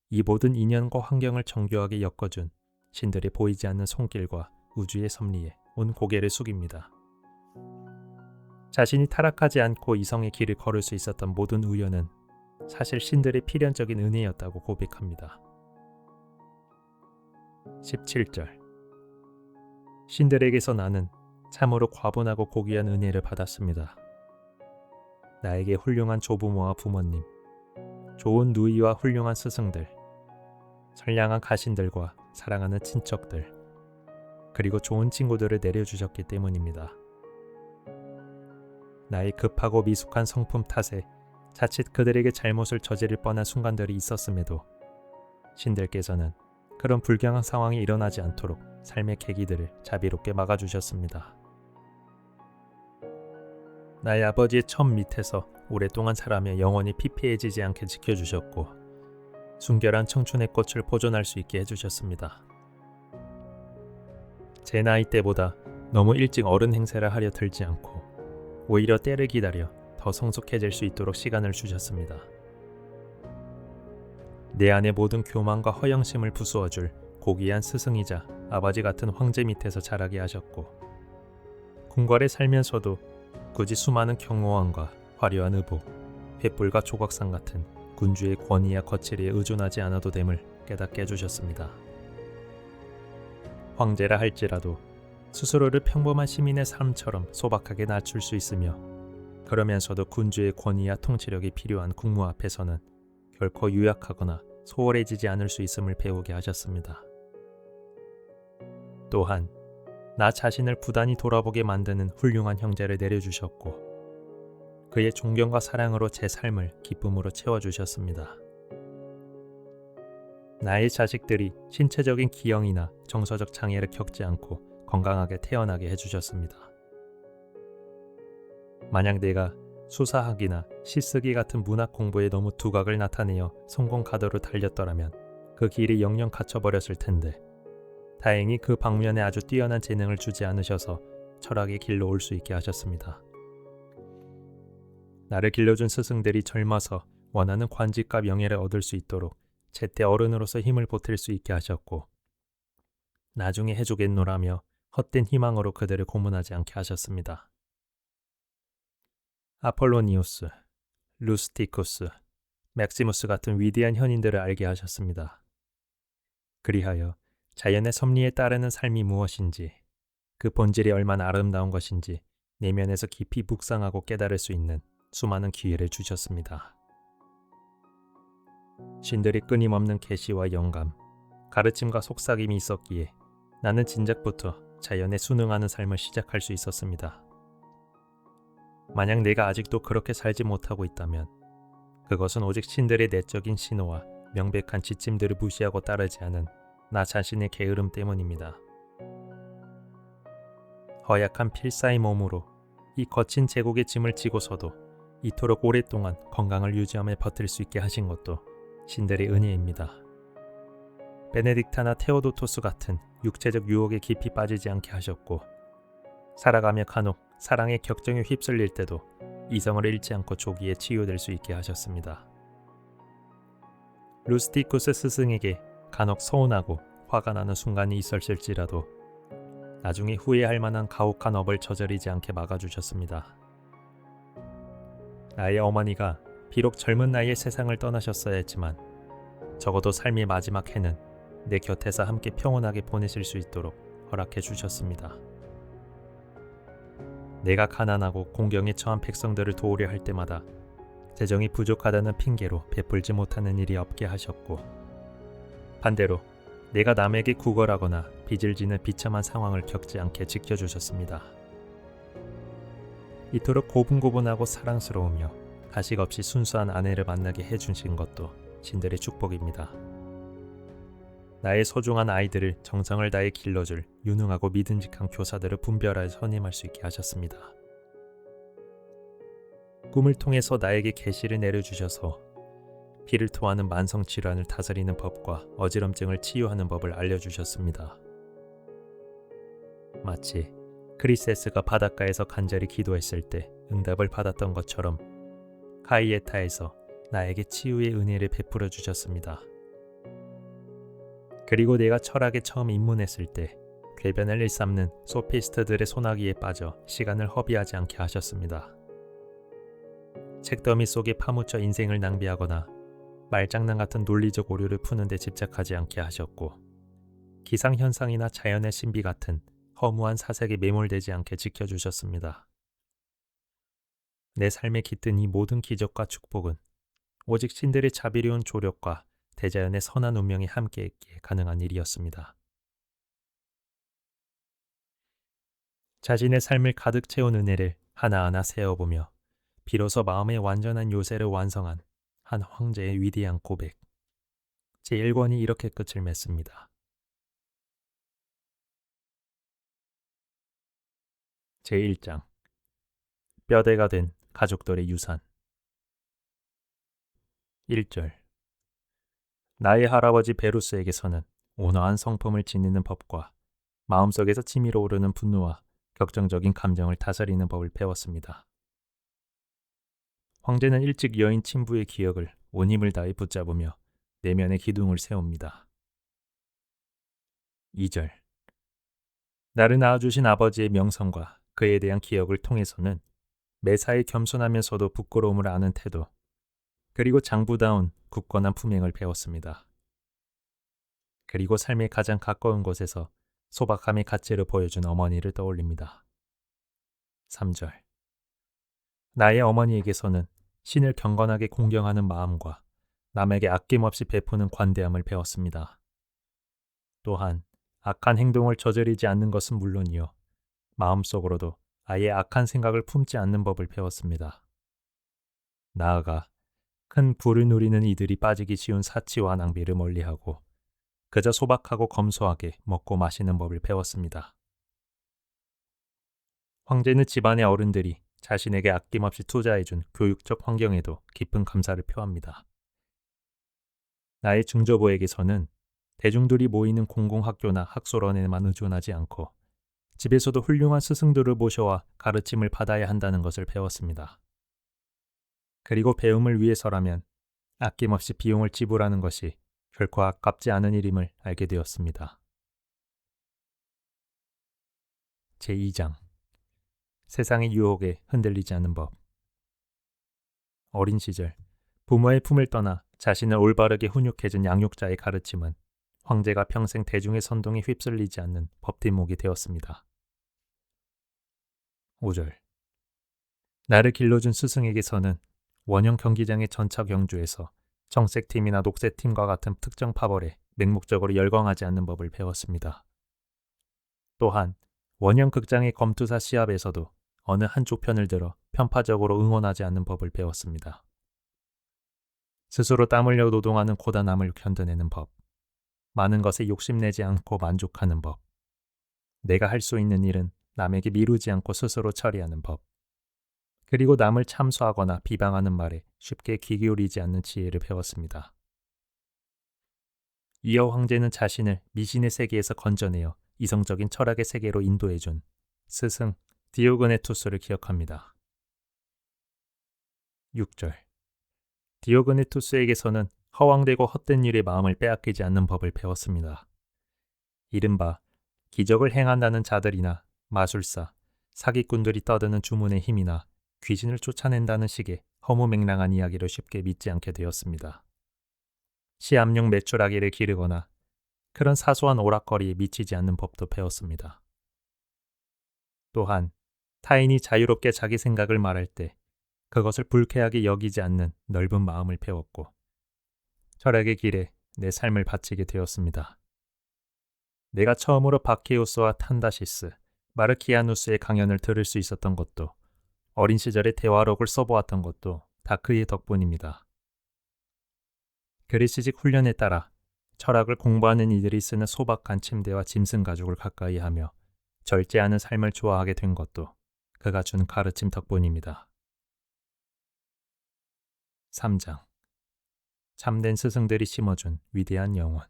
이 모든 인연과 환경을 정교하게 엮어준 신들의 보이지 않는 손길과 우주의 섭리에 온 고개를 숙입니다. 자신이 타락하지 않고 이성의 길을 걸을 수 있었던 모든 우연은 사실 신들의 필연적인 은혜였다고 고백합니다. 17절 신들에게서 나는 참으로 과분하고 고귀한 은혜를 받았습니다. 나에게 훌륭한 조부모와 부모님, 좋은 누이와 훌륭한 스승들, 선량한 가신들과 사랑하는 친척들, 그리고 좋은 친구들을 내려주셨기 때문입니다. 나의 급하고 미숙한 성품 탓에 자칫 그들에게 잘못을 저지를 뻔한 순간들이 있었음에도 신들께서는 그런 불경한 상황이 일어나지 않도록 삶의 계기들을 자비롭게 막아주셨습니다. 나의 아버지의 천 밑에서 오랫동안 살아며 영원히 피폐해지지 않게 지켜주셨고 순결한 청춘의 꽃을 보존할 수 있게 해주셨습니다. 제 나이 때보다 너무 일찍 어른 행세를 하려 들지 않고 오히려 때를 기다려 더 성숙해질 수 있도록 시간을 주셨습니다. 내 안의 모든 교만과 허영심을 부수어줄 고귀한 스승이자 아버지 같은 황제 밑에서 자라게 하셨고 궁궐에 살면서도 굳이 수많은 경호원과 화려한 의복, 횃불과 조각상 같은 군주의 권위와 거칠이에 의존하지 않아도 됨을 깨닫게 해주셨습니다. 황제라 할지라도 스스로를 평범한 시민의 삶처럼 소박하게 낮출 수 있으며 그러면서도 군주의 권위와 통치력이 필요한 국무 앞에서는 결코 유약하거나 소홀해지지 않을 수 있음을 배우게 하셨습니다. 또한 나 자신을 부단히 돌아보게 만드는 훌륭한 형제를 내려주셨고 그의 존경과 사랑으로 제 삶을 기쁨으로 채워주셨습니다. 나의 자식들이 신체적인 기형이나 정서적 장애를 겪지 않고 건강하게 태어나게 해주셨습니다. 만약 내가 수사학이나 시쓰기 같은 문학 공부에 너무 두각을 나타내어 성공 가도로 달렸더라면 그 길이 영영 갇혀버렸을 텐데 다행히 그 방면에 아주 뛰어난 재능을 주지 않으셔서 철학의 길로 올 수 있게 하셨습니다. 나를 길러준 스승들이 젊어서 원하는 관직과 명예를 얻을 수 있도록 제때 어른으로서 힘을 보탤 수 있게 하셨고 나중에 해주겠노라며 헛된 희망으로 그들을 고문하지 않게 하셨습니다. 아폴로니우스, 루스티쿠스, 맥시무스 같은 위대한 현인들을 알게 하셨습니다. 그리하여 자연의 섭리에 따르는 삶이 무엇인지, 그 본질이 얼마나 아름다운 것인지 내면에서 깊이 묵상하고 깨달을 수 있는 수많은 기회를 주셨습니다. 신들이 끊임없는 계시와 영감, 가르침과 속삭임이 있었기에 나는 진작부터 자연에 순응하는 삶을 시작할 수 있었습니다. 만약 내가 아직도 그렇게 살지 못하고 있다면 그것은 오직 신들의 내적인 신호와 명백한 지침들을 무시하고 따르지 않은 나 자신의 게으름 때문입니다. 허약한 필사의 몸으로 이 거친 제국의 짐을 지고서도 이토록 오랫동안 건강을 유지하며 버틸 수 있게 하신 것도 신들의 은혜입니다. 베네딕타나 테오도토스 같은 육체적 유혹에 깊이 빠지지 않게 하셨고 살아가며 간혹 사랑의 격정에 휩쓸릴 때도 이성을 잃지 않고 조기에 치유될 수 있게 하셨습니다. 루스티쿠스 스승에게 간혹 서운하고 화가 나는 순간이 있었을지라도 나중에 후회할 만한 가혹한 업을 저지르지 않게 막아주셨습니다. 나의 어머니가 비록 젊은 나이에 세상을 떠나셨어야 했지만 적어도 삶의 마지막 해는 내 곁에서 함께 평온하게 보내실 수 있도록 허락해 주셨습니다. 내가 가난하고 공경에 처한 백성들을 도우려 할 때마다 재정이 부족하다는 핑계로 베풀지 못하는 일이 없게 하셨고 반대로 내가 남에게 구걸하거나 빚을 지는 비참한 상황을 겪지 않게 지켜주셨습니다. 이토록 고분고분하고 사랑스러우며 가식 없이 순수한 아내를 만나게 해주신 것도 신들의 축복입니다. 나의 소중한 아이들을 정성을 다해 길러줄 유능하고 믿음직한 교사들을 분별하여 선임할 수 있게 하셨습니다. 꿈을 통해서 나에게 계시를 내려주셔서 피를 토하는 만성 질환을 다스리는 법과 어지럼증을 치유하는 법을 알려주셨습니다. 마치 크리세스가 바닷가에서 간절히 기도했을 때 응답을 받았던 것처럼 카이에타에서 나에게 치유의 은혜를 베풀어 주셨습니다. 그리고 내가 철학에 처음 입문했을 때 궤변을 일삼는 소피스트들의 소나기에 빠져 시간을 허비하지 않게 하셨습니다. 책더미 속에 파묻혀 인생을 낭비하거나 말장난 같은 논리적 오류를 푸는 데 집착하지 않게 하셨고 기상현상이나 자연의 신비 같은 허무한 사색에 매몰되지 않게 지켜주셨습니다. 내 삶에 깃든 이 모든 기적과 축복은 오직 신들의 자비로운 조력과 대자연의 선한 운명이 함께했기에 가능한 일이었습니다. 자신의 삶을 가득 채운 은혜를 하나하나 세어보며 비로소 마음의 완전한 요새를 완성한 한 황제의 위대한 고백. 제1권이 이렇게 끝을 맺습니다. 제1장 뼈대가 된 가족들의 유산. 1절 나의 할아버지 베루스에게서는 온화한 성품을 지니는 법과 마음속에서 치밀어 오르는 분노와 격정적인 감정을 다스리는 법을 배웠습니다. 황제는 일찍 여인 친부의 기억을 온 힘을 다해 붙잡으며 내면의 기둥을 세웁니다. 2절 나를 낳아주신 아버지의 명성과 그에 대한 기억을 통해서는 매사에 겸손하면서도 부끄러움을 아는 태도, 그리고 장부다운 굳건한 품행을 배웠습니다. 그리고 삶의 가장 가까운 곳에서 소박함의 가치를 보여준 어머니를 떠올립니다. 3절 나의 어머니에게서는 신을 경건하게 공경하는 마음과 남에게 아낌없이 베푸는 관대함을 배웠습니다. 또한 악한 행동을 저지르지 않는 것은 물론이요, 마음속으로도 아예 악한 생각을 품지 않는 법을 배웠습니다. 나아가 큰 부를 누리는 이들이 빠지기 쉬운 사치와 낭비를 멀리하고 그저 소박하고 검소하게 먹고 마시는 법을 배웠습니다. 황제는 집안의 어른들이 자신에게 아낌없이 투자해준 교육적 환경에도 깊은 감사를 표합니다. 나의 중저부에게서는 대중들이 모이는 공공학교나 학술원에만 의존하지 않고 집에서도 훌륭한 스승들을 모셔와 가르침을 받아야 한다는 것을 배웠습니다. 그리고 배움을 위해서라면 아낌없이 비용을 지불하는 것이 결코 아깝지 않은 일임을 알게 되었습니다. 제2장 세상의 유혹에 흔들리지 않는 법. 어린 시절 부모의 품을 떠나 자신을 올바르게 훈육해준 양육자의 가르침은 황제가 평생 대중의 선동에 휩쓸리지 않는 법뒷목이 되었습니다. 5절 나를 길러준 스승에게서는 원형 경기장의 전차 경주에서 정색팀이나 녹색팀과 같은 특정 파벌에 맹목적으로 열광하지 않는 법을 배웠습니다. 또한 원형 극장의 검투사 시합에서도 어느 한쪽 편을 들어 편파적으로 응원하지 않는 법을 배웠습니다. 스스로 땀 흘려 노동하는 고단함을 견뎌내는 법, 많은 것에 욕심내지 않고 만족하는 법, 내가 할 수 있는 일은 남에게 미루지 않고 스스로 처리하는 법, 그리고 남을 참소하거나 비방하는 말에 쉽게 귀 기울이지 않는 지혜를 배웠습니다. 이어 황제는 자신을 미신의 세계에서 건져내어 이성적인 철학의 세계로 인도해준 스승 디오그네투스를 기억합니다. 6절 디오그네투스에게서는 허황되고 헛된 일에 마음을 빼앗기지 않는 법을 배웠습니다. 이른바 기적을 행한다는 자들이나 마술사, 사기꾼들이 떠드는 주문의 힘이나 귀신을 쫓아낸다는 식의 허무맹랑한 이야기를 쉽게 믿지 않게 되었습니다. 시암용 메추라기를 기르거나 그런 사소한 오락거리에 미치지 않는 법도 배웠습니다. 또한 타인이 자유롭게 자기 생각을 말할 때 그것을 불쾌하게 여기지 않는 넓은 마음을 배웠고 철학의 길에 내 삶을 바치게 되었습니다. 내가 처음으로 바케오스와 탄다시스, 마르키아누스의 강연을 들을 수 있었던 것도 어린 시절에 대화록을 써보았던 것도 다 그의 덕분입니다. 그리스식 훈련에 따라 철학을 공부하는 이들이 쓰는 소박한 침대와 짐승 가죽을 가까이 하며 절제하는 삶을 좋아하게 된 것도 그가 준 가르침 덕분입니다. 3장 참된 스승들이 심어준 위대한 영혼.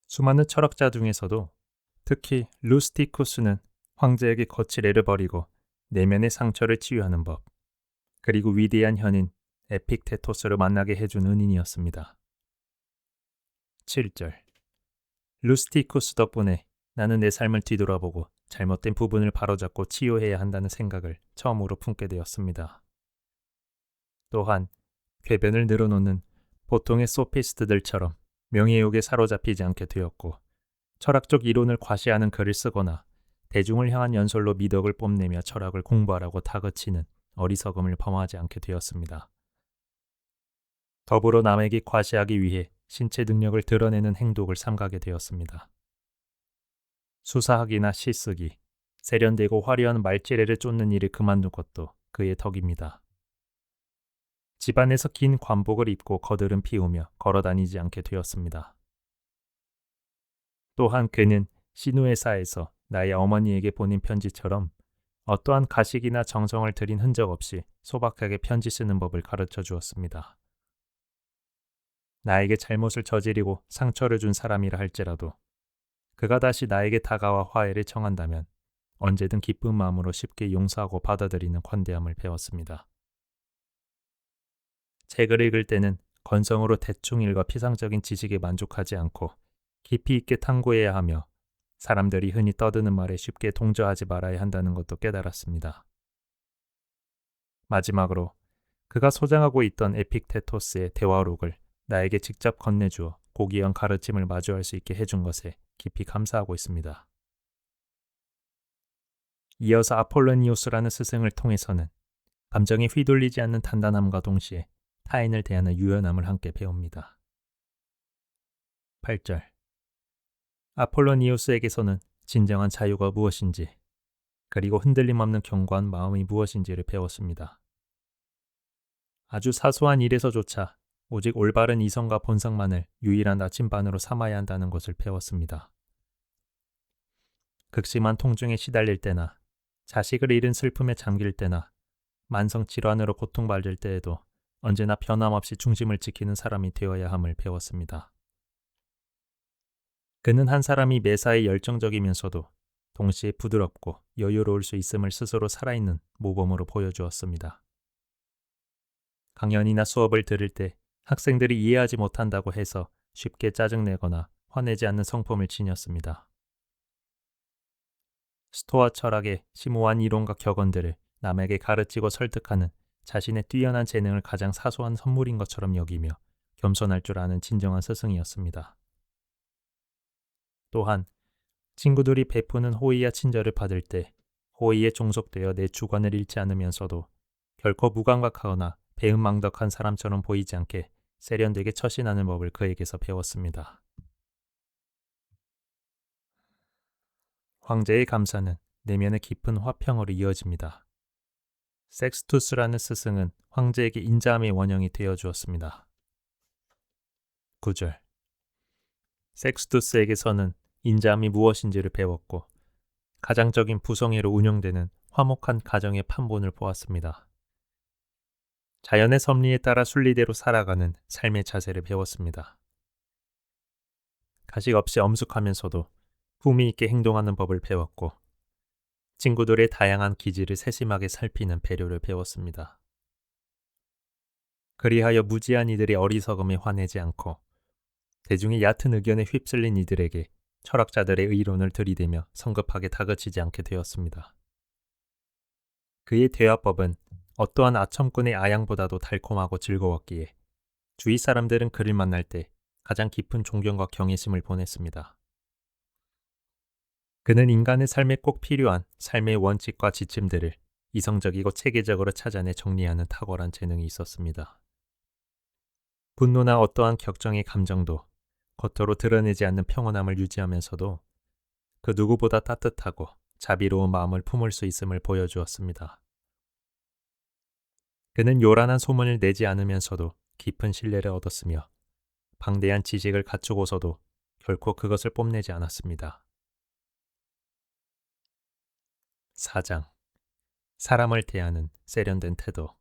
수많은 철학자 중에서도 특히 루스티쿠스는 황제에게 거칠애를 버리고 내면의 상처를 치유하는 법, 그리고 위대한 현인 에픽테토스를 만나게 해준 은인이었습니다. 7절 루스티쿠스 덕분에 나는 내 삶을 뒤돌아보고 잘못된 부분을 바로잡고 치유해야 한다는 생각을 처음으로 품게 되었습니다. 또한 궤변을 늘어놓는 보통의 소피스트들처럼 명예욕에 사로잡히지 않게 되었고 철학적 이론을 과시하는 글을 쓰거나 대중을 향한 연설로 미덕을 뽐내며 철학을 공부하라고 다그치는 어리석음을 범하지 않게 되었습니다. 더불어 남에게 과시하기 위해 신체 능력을 드러내는 행동을 삼가게 되었습니다. 수사하기나 시쓰기, 세련되고 화려한 말지레를 쫓는 일을 그만둔 것도 그의 덕입니다. 집안에서 긴 관복을 입고 거드름 피우며 걸어다니지 않게 되었습니다. 또한 그는 시누에사에서 나의 어머니에게 보낸 편지처럼 어떠한 가식이나 정성을 들인 흔적 없이 소박하게 편지 쓰는 법을 가르쳐 주었습니다. 나에게 잘못을 저지르고 상처를 준 사람이라 할지라도 그가 다시 나에게 다가와 화해를 청한다면 언제든 기쁜 마음으로 쉽게 용서하고 받아들이는 관대함을 배웠습니다. 책을 읽을 때는 건성으로 대충 읽어 피상적인 지식에 만족하지 않고 깊이 있게 탐구해야 하며 사람들이 흔히 떠드는 말에 쉽게 동조하지 말아야 한다는 것도 깨달았습니다. 마지막으로 그가 소장하고 있던 에픽테토스의 대화록을 나에게 직접 건네주어 고귀한 가르침을 마주할 수 있게 해준 것에 깊이 감사하고 있습니다. 이어서 아폴로니우스라는 스승을 통해서는 감정에 휘둘리지 않는 단단함과 동시에 타인을 대하는 유연함을 함께 배웁니다. 8절 아폴로니우스에게서는 진정한 자유가 무엇인지 그리고 흔들림 없는 견고한 마음이 무엇인지를 배웠습니다. 아주 사소한 일에서조차 오직 올바른 이성과 본성만을 유일한 나침반으로 삼아야 한다는 것을 배웠습니다. 극심한 통증에 시달릴 때나 자식을 잃은 슬픔에 잠길 때나 만성 질환으로 고통받을 때에도 언제나 변함없이 중심을 지키는 사람이 되어야 함을 배웠습니다. 그는 한 사람이 매사에 열정적이면서도 동시에 부드럽고 여유로울 수 있음을 스스로 살아있는 모범으로 보여주었습니다. 강연이나 수업을 들을 때 학생들이 이해하지 못한다고 해서 쉽게 짜증내거나 화내지 않는 성품을 지녔습니다. 스토아 철학의 심오한 이론과 격언들을 남에게 가르치고 설득하는 자신의 뛰어난 재능을 가장 사소한 선물인 것처럼 여기며 겸손할 줄 아는 진정한 스승이었습니다. 또한 친구들이 베푸는 호의와 친절을 받을 때 호의에 종속되어 내 주관을 잃지 않으면서도 결코 무감각하거나 배은망덕한 사람처럼 보이지 않게 세련되게 처신하는 법을 그에게서 배웠습니다. 황제의 감사는 내면의 깊은 화평으로 이어집니다. 섹스투스라는 스승은 황제에게 인자함의 원형이 되어 주었습니다. 9절 섹스투스에게서는 인자함이 무엇인지를 배웠고 가장적인 부성애로 운영되는 화목한 가정의 판본을 보았습니다. 자연의 섭리에 따라 순리대로 살아가는 삶의 자세를 배웠습니다. 가식 없이 엄숙하면서도 품위 있게 행동하는 법을 배웠고 친구들의 다양한 기질을 세심하게 살피는 배려를 배웠습니다. 그리하여 무지한 이들의 어리석음에 화내지 않고 대중의 얕은 의견에 휩쓸린 이들에게 철학자들의 의론을 들이대며 성급하게 다그치지 않게 되었습니다. 그의 대화법은 어떠한 아첨꾼의 아양보다도 달콤하고 즐거웠기에 주위 사람들은 그를 만날 때 가장 깊은 존경과 경외심을 보냈습니다. 그는 인간의 삶에 꼭 필요한 삶의 원칙과 지침들을 이성적이고 체계적으로 찾아내 정리하는 탁월한 재능이 있었습니다. 분노나 어떠한 격정의 감정도 겉으로 드러내지 않는 평온함을 유지하면서도 그 누구보다 따뜻하고 자비로운 마음을 품을 수 있음을 보여주었습니다. 그는 요란한 소문을 내지 않으면서도 깊은 신뢰를 얻었으며 방대한 지식을 갖추고서도 결코 그것을 뽐내지 않았습니다. 4장 사람을 대하는 세련된 태도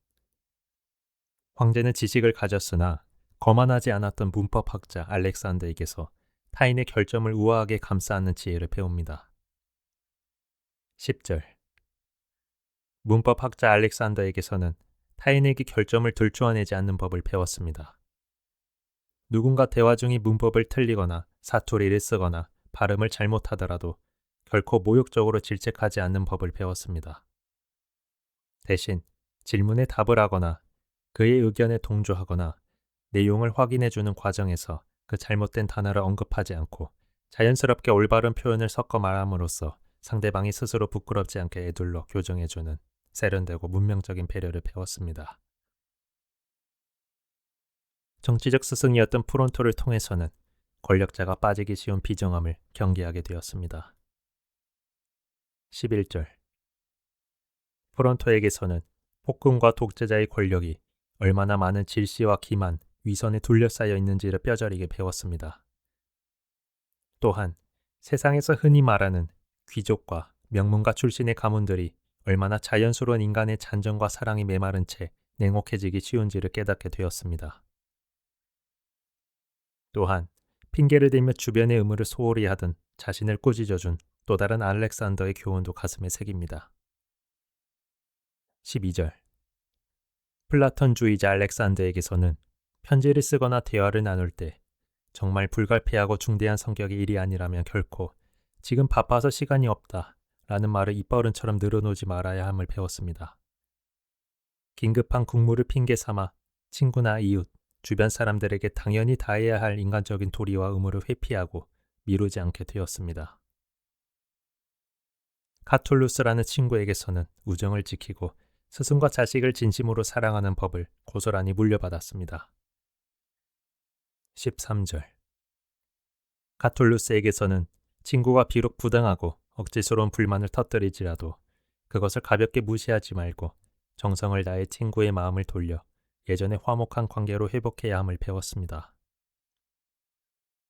황제는 지식을 가졌으나 거만하지 않았던 문법학자 알렉산더에게서 타인의 결점을 우아하게 감싸 안는 지혜를 배웁니다. 10절 문법학자 알렉산더에게서는 타인에게 결점을 들추어내지 않는 법을 배웠습니다. 누군가 대화 중에 문법을 틀리거나 사투리를 쓰거나 발음을 잘못하더라도 결코 모욕적으로 질책하지 않는 법을 배웠습니다. 대신 질문에 답을 하거나 그의 의견에 동조하거나 내용을 확인해주는 과정에서 그 잘못된 단어를 언급하지 않고 자연스럽게 올바른 표현을 섞어 말함으로써 상대방이 스스로 부끄럽지 않게 애둘러 교정해주는 세련되고 문명적인 배려를 배웠습니다. 정치적 스승이었던 프론토를 통해서는 권력자가 빠지기 쉬운 비정함을 경계하게 되었습니다. 11절. 프론토에게서는 폭군과 독재자의 권력이 얼마나 많은 질시와 기만, 위선에 둘러싸여 있는지를 뼈저리게 배웠습니다. 또한 세상에서 흔히 말하는 귀족과 명문가 출신의 가문들이 얼마나 자연스러운 인간의 잔정과 사랑이 메마른 채 냉혹해지기 쉬운지를 깨닫게 되었습니다. 또한 핑계를 대며 주변의 의무를 소홀히 하던 자신을 꾸짖어준 또 다른 알렉산더의 교훈도 가슴에 새깁니다. 12절. 플라톤주의자 알렉산더에게서는 편지를 쓰거나 대화를 나눌 때 정말 불가피하고 중대한 성격의 일이 아니라면 결코 지금 바빠서 시간이 없다 라는 말을 입버릇처럼 늘어놓지 말아야 함을 배웠습니다. 긴급한 국무를 핑계 삼아 친구나 이웃, 주변 사람들에게 당연히 다해야 할 인간적인 도리와 의무를 회피하고 미루지 않게 되었습니다. 카툴루스라는 친구에게서는 우정을 지키고 스승과 자식을 진심으로 사랑하는 법을 고스란히 물려받았습니다. 13절. 카툴루스에게서는 친구가 비록 부당하고 억지스러운 불만을 터뜨리지라도 그것을 가볍게 무시하지 말고 정성을 다해 친구의 마음을 돌려 예전의 화목한 관계로 회복해야 함을 배웠습니다.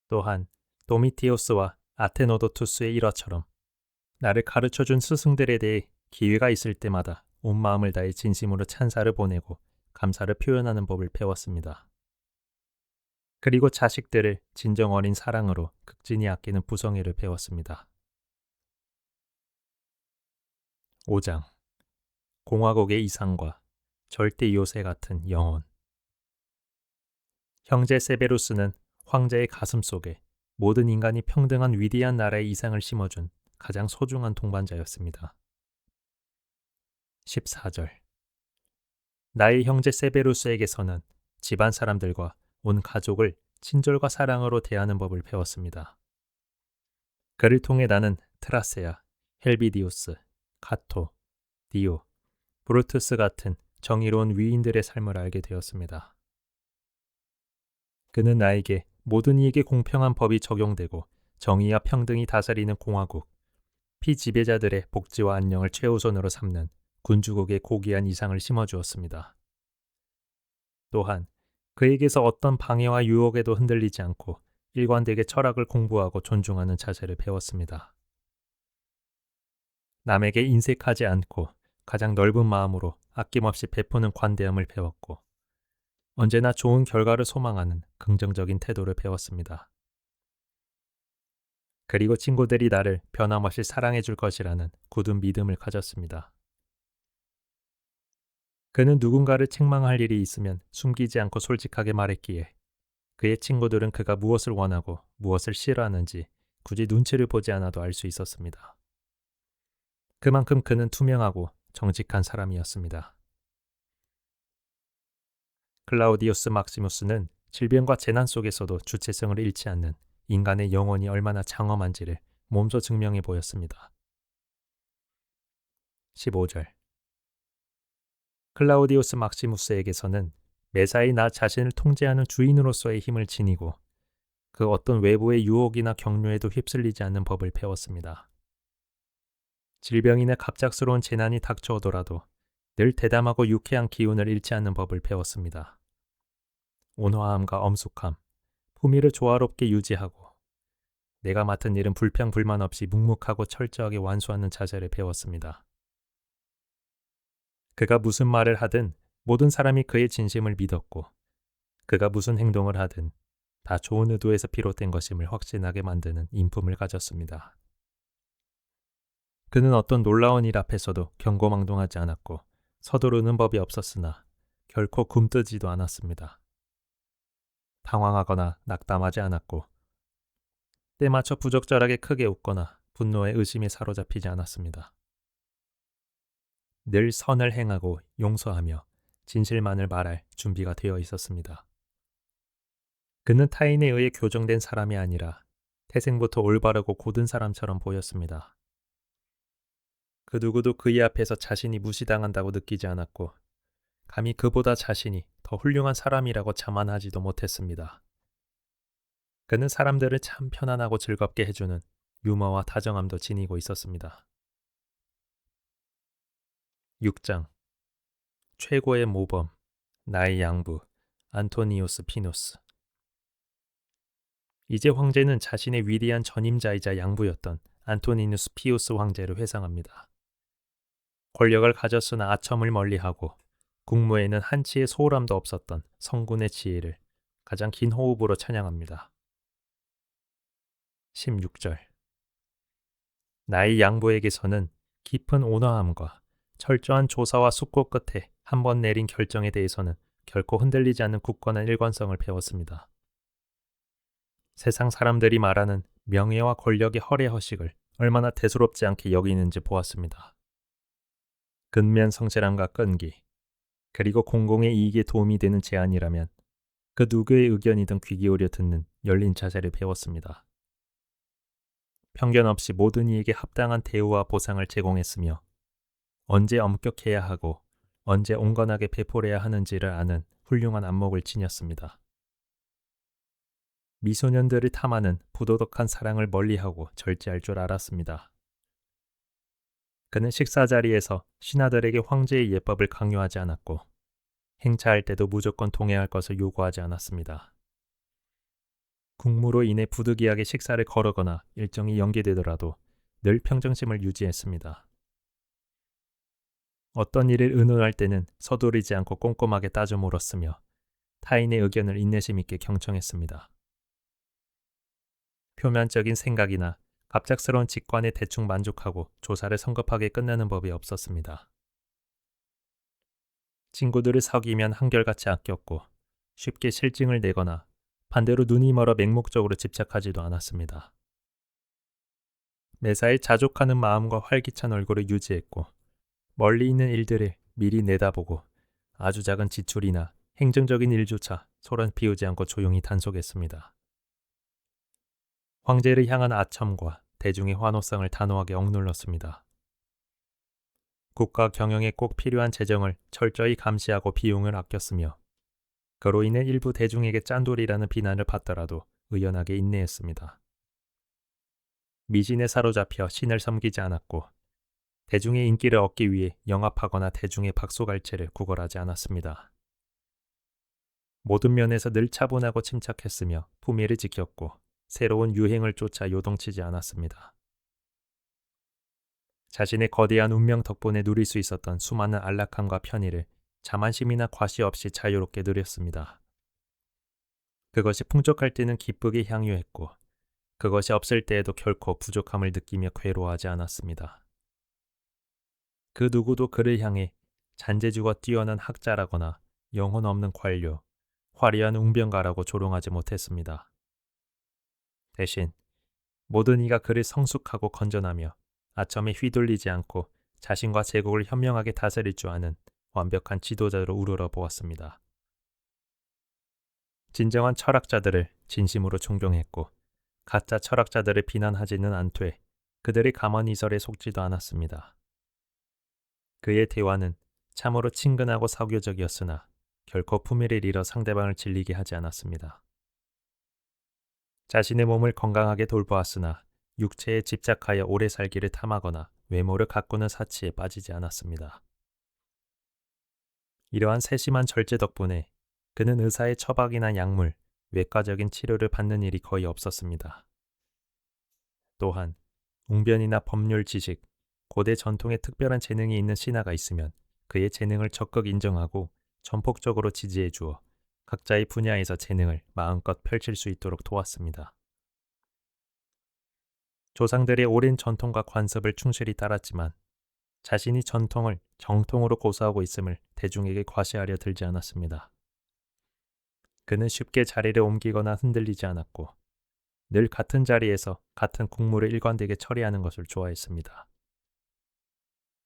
또한 도미티오스와 아테노도투스의 일화처럼 나를 가르쳐준 스승들에 대해 기회가 있을 때마다 온 마음을 다해 진심으로 찬사를 보내고 감사를 표현하는 법을 배웠습니다. 그리고 자식들을 진정 어린 사랑으로 극진히 아끼는 부성애를 배웠습니다. 5장. 공화국의 이상과 절대 요새 같은 영혼. 형제 세베루스는 황제의 가슴 속에 모든 인간이 평등한 위대한 나라의 이상을 심어준 가장 소중한 동반자였습니다. 14절. 나의 형제 세베루스에게서는 집안 사람들과 온 가족을 친절과 사랑으로 대하는 법을 배웠습니다. 그를 통해 나는 트라세아, 헬비디우스, 카토, 디오, 브루투스 같은 정의로운 위인들의 삶을 알게 되었습니다. 그는 나에게 모든 이에게 공평한 법이 적용되고 정의와 평등이 다스리는 공화국, 피지배자들의 복지와 안녕을 최우선으로 삼는 군주국의 고귀한 이상을 심어주었습니다. 또한 그에게서 어떤 방해와 유혹에도 흔들리지 않고 일관되게 철학을 공부하고 존중하는 자세를 배웠습니다. 남에게 인색하지 않고 가장 넓은 마음으로 아낌없이 베푸는 관대함을 배웠고 언제나 좋은 결과를 소망하는 긍정적인 태도를 배웠습니다. 그리고 친구들이 나를 변함없이 사랑해 줄 것이라는 굳은 믿음을 가졌습니다. 그는 누군가를 책망할 일이 있으면 숨기지 않고 솔직하게 말했기에 그의 친구들은 그가 무엇을 원하고 무엇을 싫어하는지 굳이 눈치를 보지 않아도 알 수 있었습니다. 그만큼 그는 투명하고 정직한 사람이었습니다. 클라우디우스 막시무스는 질병과 재난 속에서도 주체성을 잃지 않는 인간의 영혼이 얼마나 장엄한지를 몸소 증명해 보였습니다. 15절. 클라우디우스 막시무스에게서는 매사에 나 자신을 통제하는 주인으로서의 힘을 지니고 그 어떤 외부의 유혹이나 격려에도 휩쓸리지 않는 법을 배웠습니다. 질병이나 갑작스러운 재난이 닥쳐오더라도 늘 대담하고 유쾌한 기운을 잃지 않는 법을 배웠습니다. 온화함과 엄숙함, 품위를 조화롭게 유지하고 내가 맡은 일은 불평불만 없이 묵묵하고 철저하게 완수하는 자세를 배웠습니다. 그가 무슨 말을 하든 모든 사람이 그의 진심을 믿었고 그가 무슨 행동을 하든 다 좋은 의도에서 비롯된 것임을 확신하게 만드는 인품을 가졌습니다. 그는 어떤 놀라운 일 앞에서도 경고망동하지 않았고 서두르는 법이 없었으나 결코 굼뜨지도 않았습니다. 당황하거나 낙담하지 않았고 때맞춰 부적절하게 크게 웃거나 분노에 의심에 사로잡히지 않았습니다. 늘 선을 행하고 용서하며 진실만을 말할 준비가 되어 있었습니다. 그는 타인에 의해 교정된 사람이 아니라 태생부터 올바르고 고든 사람처럼 보였습니다. 그 누구도 그의 앞에서 자신이 무시당한다고 느끼지 않았고 감히 그보다 자신이 더 훌륭한 사람이라고 자만하지도 못했습니다. 그는 사람들을 참 편안하고 즐겁게 해주는 유머와 다정함도 지니고 있었습니다. 6장 최고의 모범 나의 양부 안토니우스 피누스. 이제 황제는 자신의 위대한 전임자이자 양부였던 안토니누스 피우스 황제를 회상합니다. 권력을 가졌으나 아첨을 멀리하고 국무에는 한치의 소홀함도 없었던 성군의 지혜를 가장 긴 호흡으로 찬양합니다. 16절 나의 양부에게서는 깊은 온화함과 철저한 조사와 숙고 끝에 한 번 내린 결정에 대해서는 결코 흔들리지 않는 굳건한 일관성을 배웠습니다. 세상 사람들이 말하는 명예와 권력의 허례허식을 얼마나 대수롭지 않게 여기는지 보았습니다. 근면성실함과 끈기, 그리고 공공의 이익에 도움이 되는 제안이라면 그 누구의 의견이든 귀 기울여 듣는 열린 자세를 배웠습니다. 편견 없이 모든 이에게 합당한 대우와 보상을 제공했으며 언제 엄격해야 하고 언제 온건하게 베풀어야 하는지를 아는 훌륭한 안목을 지녔습니다. 미소년들을 탐하는 부도덕한 사랑을 멀리하고 절제할 줄 알았습니다. 그는 식사 자리에서 신하들에게 황제의 예법을 강요하지 않았고 행차할 때도 무조건 동행할 것을 요구하지 않았습니다. 국무로 인해 부득이하게 식사를 거르거나 일정이 연기되더라도 늘 평정심을 유지했습니다. 어떤 일을 의논할 때는 서두르지 않고 꼼꼼하게 따져 물었으며 타인의 의견을 인내심 있게 경청했습니다. 표면적인 생각이나 갑작스러운 직관에 대충 만족하고 조사를 성급하게 끝내는 법이 없었습니다. 친구들을 사귀면 한결같이 아꼈고 쉽게 실증을 내거나 반대로 눈이 멀어 맹목적으로 집착하지도 않았습니다. 매사에 자족하는 마음과 활기찬 얼굴을 유지했고 멀리 있는 일들을 미리 내다보고 아주 작은 지출이나 행정적인 일조차 소란 피우지 않고 조용히 단속했습니다. 황제를 향한 아첨과 대중의 환호성을 단호하게 억눌렀습니다. 국가 경영에 꼭 필요한 재정을 철저히 감시하고 비용을 아꼈으며 그로 인해 일부 대중에게 짠돌이라는 비난을 받더라도 의연하게 인내했습니다. 미진에 사로잡혀 신을 섬기지 않았고 대중의 인기를 얻기 위해 영합하거나 대중의 박수갈채를 구걸하지 않았습니다. 모든 면에서 늘 차분하고 침착했으며 품위를 지켰고 새로운 유행을 쫓아 요동치지 않았습니다. 자신의 거대한 운명 덕분에 누릴 수 있었던 수많은 안락함과 편의를 자만심이나 과시 없이 자유롭게 누렸습니다. 그것이 풍족할 때는 기쁘게 향유했고 그것이 없을 때에도 결코 부족함을 느끼며 괴로워하지 않았습니다. 그 누구도 그를 향해 잔재주가 뛰어난 학자라거나 영혼 없는 관료, 화려한 웅변가라고 조롱하지 못했습니다. 대신 모든 이가 그를 성숙하고 건전하며 아첨에 휘둘리지 않고 자신과 제국을 현명하게 다스릴 줄 아는 완벽한 지도자로 우러러 보았습니다. 진정한 철학자들을 진심으로 존경했고 가짜 철학자들을 비난하지는 않되 그들의 감언이설에 속지도 않았습니다. 그의 대화는 참으로 친근하고 사교적이었으나 결코 품위를 잃어 상대방을 질리게 하지 않았습니다. 자신의 몸을 건강하게 돌보았으나 육체에 집착하여 오래 살기를 탐하거나 외모를 가꾸는 사치에 빠지지 않았습니다. 이러한 세심한 절제 덕분에 그는 의사의 처방이나 약물, 외과적인 치료를 받는 일이 거의 없었습니다. 또한 웅변이나 법률 지식, 고대 전통에 특별한 재능이 있는 신하가 있으면 그의 재능을 적극 인정하고 전폭적으로 지지해 주어 각자의 분야에서 재능을 마음껏 펼칠 수 있도록 도왔습니다. 조상들의 오랜 전통과 관습을 충실히 따랐지만 자신이 전통을 정통으로 고수하고 있음을 대중에게 과시하려 들지 않았습니다. 그는 쉽게 자리를 옮기거나 흔들리지 않았고 늘 같은 자리에서 같은 국무를 일관되게 처리하는 것을 좋아했습니다.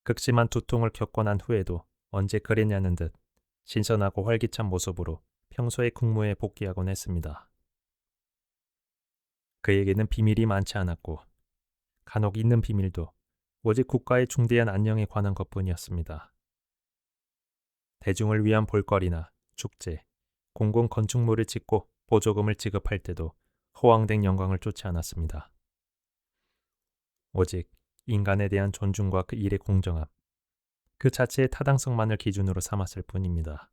극심한 두통을 겪고 난 후에도 언제 그랬냐는 듯 신선하고 활기찬 모습으로 평소의 국무에 복귀하곤 했습니다. 그에게는 비밀이 많지 않았고 간혹 있는 비밀도 오직 국가의 중대한 안녕에 관한 것뿐이었습니다. 대중을 위한 볼거리나 축제, 공공 건축물을 짓고 보조금을 지급할 때도 허황된 영광을 쫓지 않았습니다. 오직 인간에 대한 존중과 그 일의 공정함, 그 자체의 타당성만을 기준으로 삼았을 뿐입니다.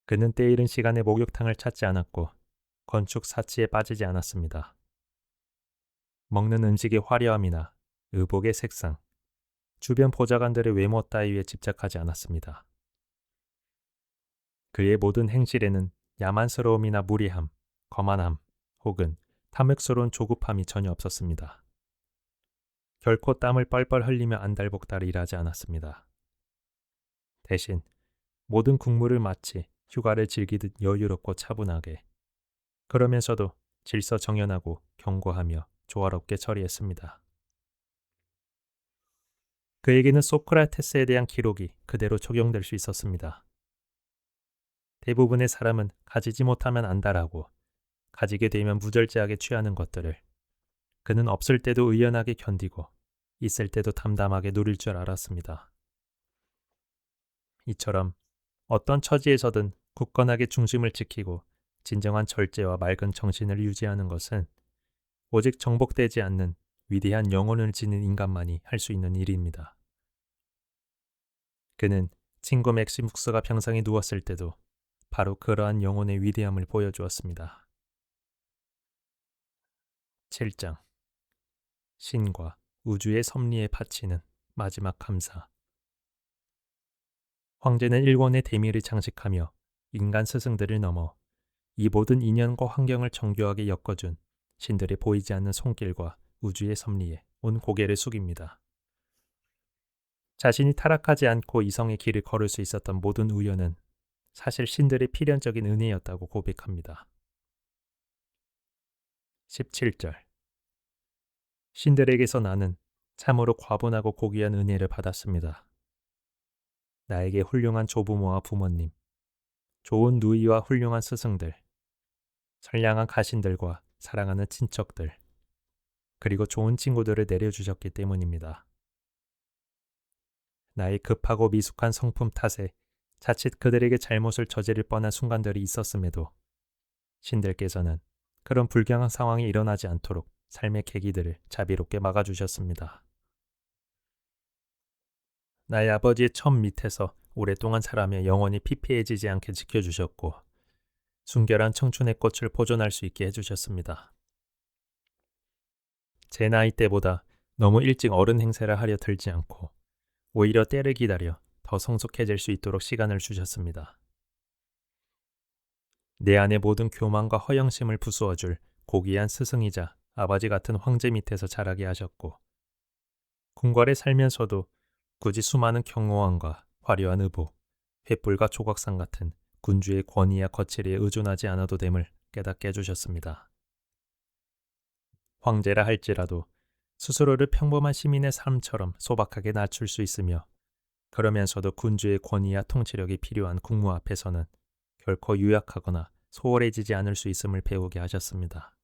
그는 때이른 시간에 목욕탕을 찾지 않았고 건축 사치에 빠지지 않았습니다. 먹는 음식의 화려함이나 의복의 색상, 주변 보좌관들의 외모 따위에 집착하지 않았습니다. 그의 모든 행실에는 야만스러움이나 무리함, 거만함 혹은 탐욕스러운 조급함이 전혀 없었습니다. 결코 땀을 뻘뻘 흘리며 안달복달을 일하지 않았습니다. 대신 모든 국무를 마치 휴가를 즐기듯 여유롭고 차분하게, 그러면서도 질서정연하고 견고하며 조화롭게 처리했습니다. 그에게는 소크라테스에 대한 기록이 그대로 적용될 수 있었습니다. 대부분의 사람은 가지지 못하면 안달하고 가지게 되면 무절제하게 취하는 것들을 그는 없을 때도 의연하게 견디고 있을 때도 담담하게 누릴 줄 알았습니다. 이처럼 어떤 처지에서든 굳건하게 중심을 지키고 진정한 절제와 맑은 정신을 유지하는 것은 오직 정복되지 않는 위대한 영혼을 지닌 인간만이 할 수 있는 일입니다. 그는 친구 맥시묵스가 병상에 누웠을 때도 바로 그러한 영혼의 위대함을 보여주었습니다. 7장 신과 우주의 섭리에 바치는 마지막 감사. 황제는 일권의 대미를 장식하며 인간 스승들을 넘어 이 모든 인연과 환경을 정교하게 엮어준 신들의 보이지 않는 손길과 우주의 섭리에 온 고개를 숙입니다. 자신이 타락하지 않고 이성의 길을 걸을 수 있었던 모든 우연은 사실 신들의 필연적인 은혜였다고 고백합니다. 17절 신들에게서 나는 참으로 과분하고 고귀한 은혜를 받았습니다. 나에게 훌륭한 조부모와 부모님, 좋은 누이와 훌륭한 스승들, 선량한 가신들과 사랑하는 친척들, 그리고 좋은 친구들을 내려주셨기 때문입니다. 나의 급하고 미숙한 성품 탓에 자칫 그들에게 잘못을 저지를 뻔한 순간들이 있었음에도 신들께서는 그런 불경한 상황이 일어나지 않도록 삶의 계기들을 자비롭게 막아주셨습니다. 나의 아버지의 천 밑에서 오랫동안 살아며 영원히 피폐해지지 않게 지켜주셨고 순결한 청춘의 꽃을 보존할 수 있게 해주셨습니다. 제 나이 때보다 너무 일찍 어른 행세를 하려 들지 않고 오히려 때를 기다려 더 성숙해질 수 있도록 시간을 주셨습니다. 내 안의 모든 교만과 허영심을 부수어줄 고귀한 스승이자 아버지 같은 황제 밑에서 자라게 하셨고 궁궐에 살면서도 굳이 수많은 경호원과 화려한 의복, 횃불과 조각상 같은 군주의 권위와 거칠에 의존하지 않아도 됨을 깨닫게 해주셨습니다. 황제라 할지라도 스스로를 평범한 시민의 삶처럼 소박하게 낮출 수 있으며 그러면서도 군주의 권위와 통치력이 필요한 국무 앞에서는 결코 유약하거나 소홀해지지 않을 수 있음을 배우게 하셨습니다.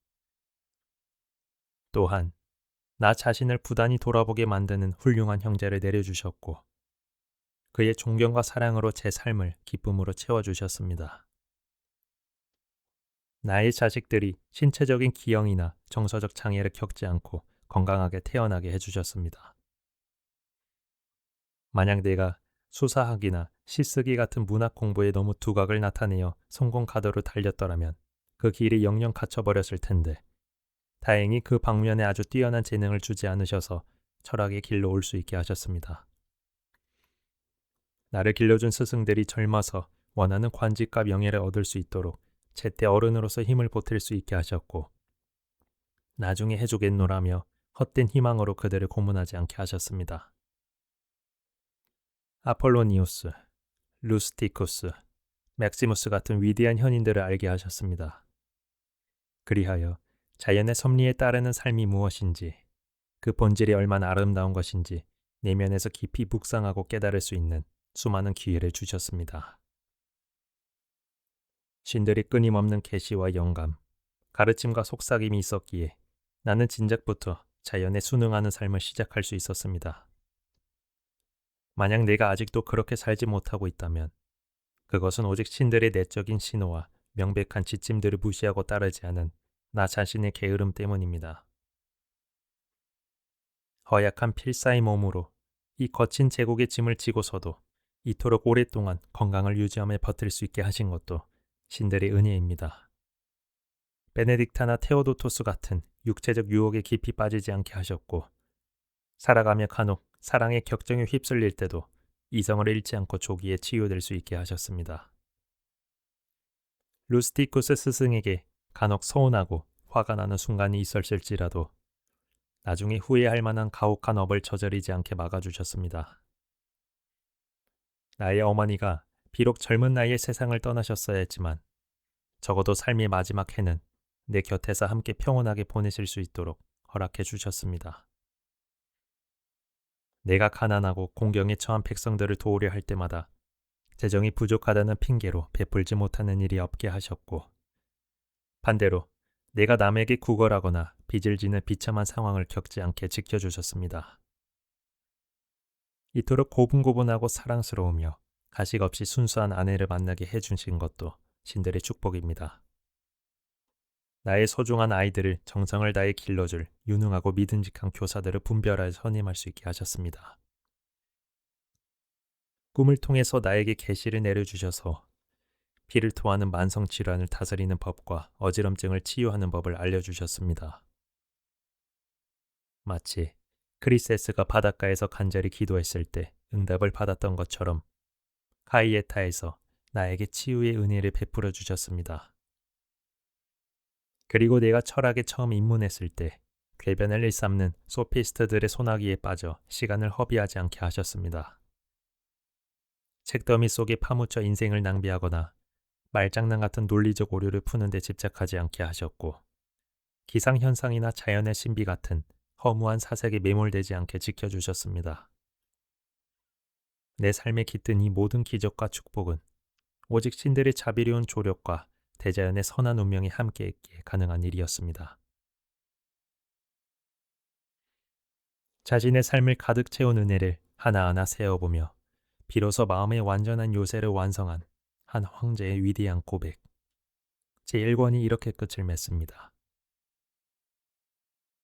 또한 나 자신을 부단히 돌아보게 만드는 훌륭한 형제를 내려주셨고 그의 존경과 사랑으로 제 삶을 기쁨으로 채워주셨습니다. 나의 자식들이 신체적인 기형이나 정서적 장애를 겪지 않고 건강하게 태어나게 해주셨습니다. 만약 내가 수사학이나 시쓰기 같은 문학 공부에 너무 두각을 나타내어 성공 가도로 달렸더라면 그 길이 영영 갇혀버렸을 텐데 다행히 그 방면에 아주 뛰어난 재능을 주지 않으셔서 철학의 길로 올 수 있게 하셨습니다. 나를 길러준 스승들이 젊어서 원하는 관직과 명예를 얻을 수 있도록 제때 어른으로서 힘을 보탤 수 있게 하셨고 나중에 해주겠노라며 헛된 희망으로 그들을 고문하지 않게 하셨습니다. 아폴로니우스, 루스티쿠스, 맥시무스 같은 위대한 현인들을 알게 하셨습니다. 그리하여 자연의 섭리에 따르는 삶이 무엇인지, 그 본질이 얼마나 아름다운 것인지 내면에서 깊이 묵상하고 깨달을 수 있는 수많은 기회를 주셨습니다. 신들이 끊임없는 계시와 영감, 가르침과 속삭임이 있었기에 나는 진작부터 자연에 순응하는 삶을 시작할 수 있었습니다. 만약 내가 아직도 그렇게 살지 못하고 있다면 그것은 오직 신들의 내적인 신호와 명백한 지침들을 무시하고 따르지 않은 나 자신의 게으름 때문입니다. 허약한 필사의 몸으로 이 거친 제국의 짐을 지고서도 이토록 오랫동안 건강을 유지하며 버틸 수 있게 하신 것도 신들의 은혜입니다. 베네딕타나 테오도토스 같은 육체적 유혹에 깊이 빠지지 않게 하셨고, 살아가며 간혹 사랑의 격정에 휩쓸릴 때도 이성을 잃지 않고 조기에 치유될 수 있게 하셨습니다. 루스티쿠스 스승에게 간혹 서운하고 화가 나는 순간이 있었을지라도 나중에 후회할 만한 가혹한 업을 저지르지 않게 막아주셨습니다. 나의 어머니가 비록 젊은 나이에 세상을 떠나셨어야 했지만 적어도 삶의 마지막 해는 내 곁에서 함께 평온하게 보내실 수 있도록 허락해 주셨습니다. 내가 가난하고 공경에 처한 백성들을 도우려 할 때마다 재정이 부족하다는 핑계로 베풀지 못하는 일이 없게 하셨고, 반대로 내가 남에게 구걸하거나 빚을 지는 비참한 상황을 겪지 않게 지켜주셨습니다. 이토록 고분고분하고 사랑스러우며 가식 없이 순수한 아내를 만나게 해주신 것도 신들의 축복입니다. 나의 소중한 아이들을 정성을 다해 길러줄 유능하고 믿음직한 교사들을 분별하여 선임할 수 있게 하셨습니다. 꿈을 통해서 나에게 계시를 내려주셔서 피를 토하는 만성 질환을 다스리는 법과 어지럼증을 치유하는 법을 알려주셨습니다. 마치 크리세스가 바닷가에서 간절히 기도했을 때 응답을 받았던 것처럼 카이에타에서 나에게 치유의 은혜를 베풀어 주셨습니다. 그리고 내가 철학에 처음 입문했을 때 궤변을 일삼는 소피스트들의 소나기에 빠져 시간을 허비하지 않게 하셨습니다. 책더미 속에 파묻혀 인생을 낭비하거나 말장난 같은 논리적 오류를 푸는 데 집착하지 않게 하셨고, 기상현상이나 자연의 신비 같은 허무한 사색에 매몰되지 않게 지켜주셨습니다. 내 삶에 깃든 이 모든 기적과 축복은 오직 신들의 자비로운 조력과 대자연의 선한 운명이 함께했기에 가능한 일이었습니다. 자신의 삶을 가득 채운 은혜를 하나하나 세어보며 비로소 마음의 완전한 요새를 완성한 한 황제의 위대한 고백. 제1권이 이렇게 끝을 맺습니다.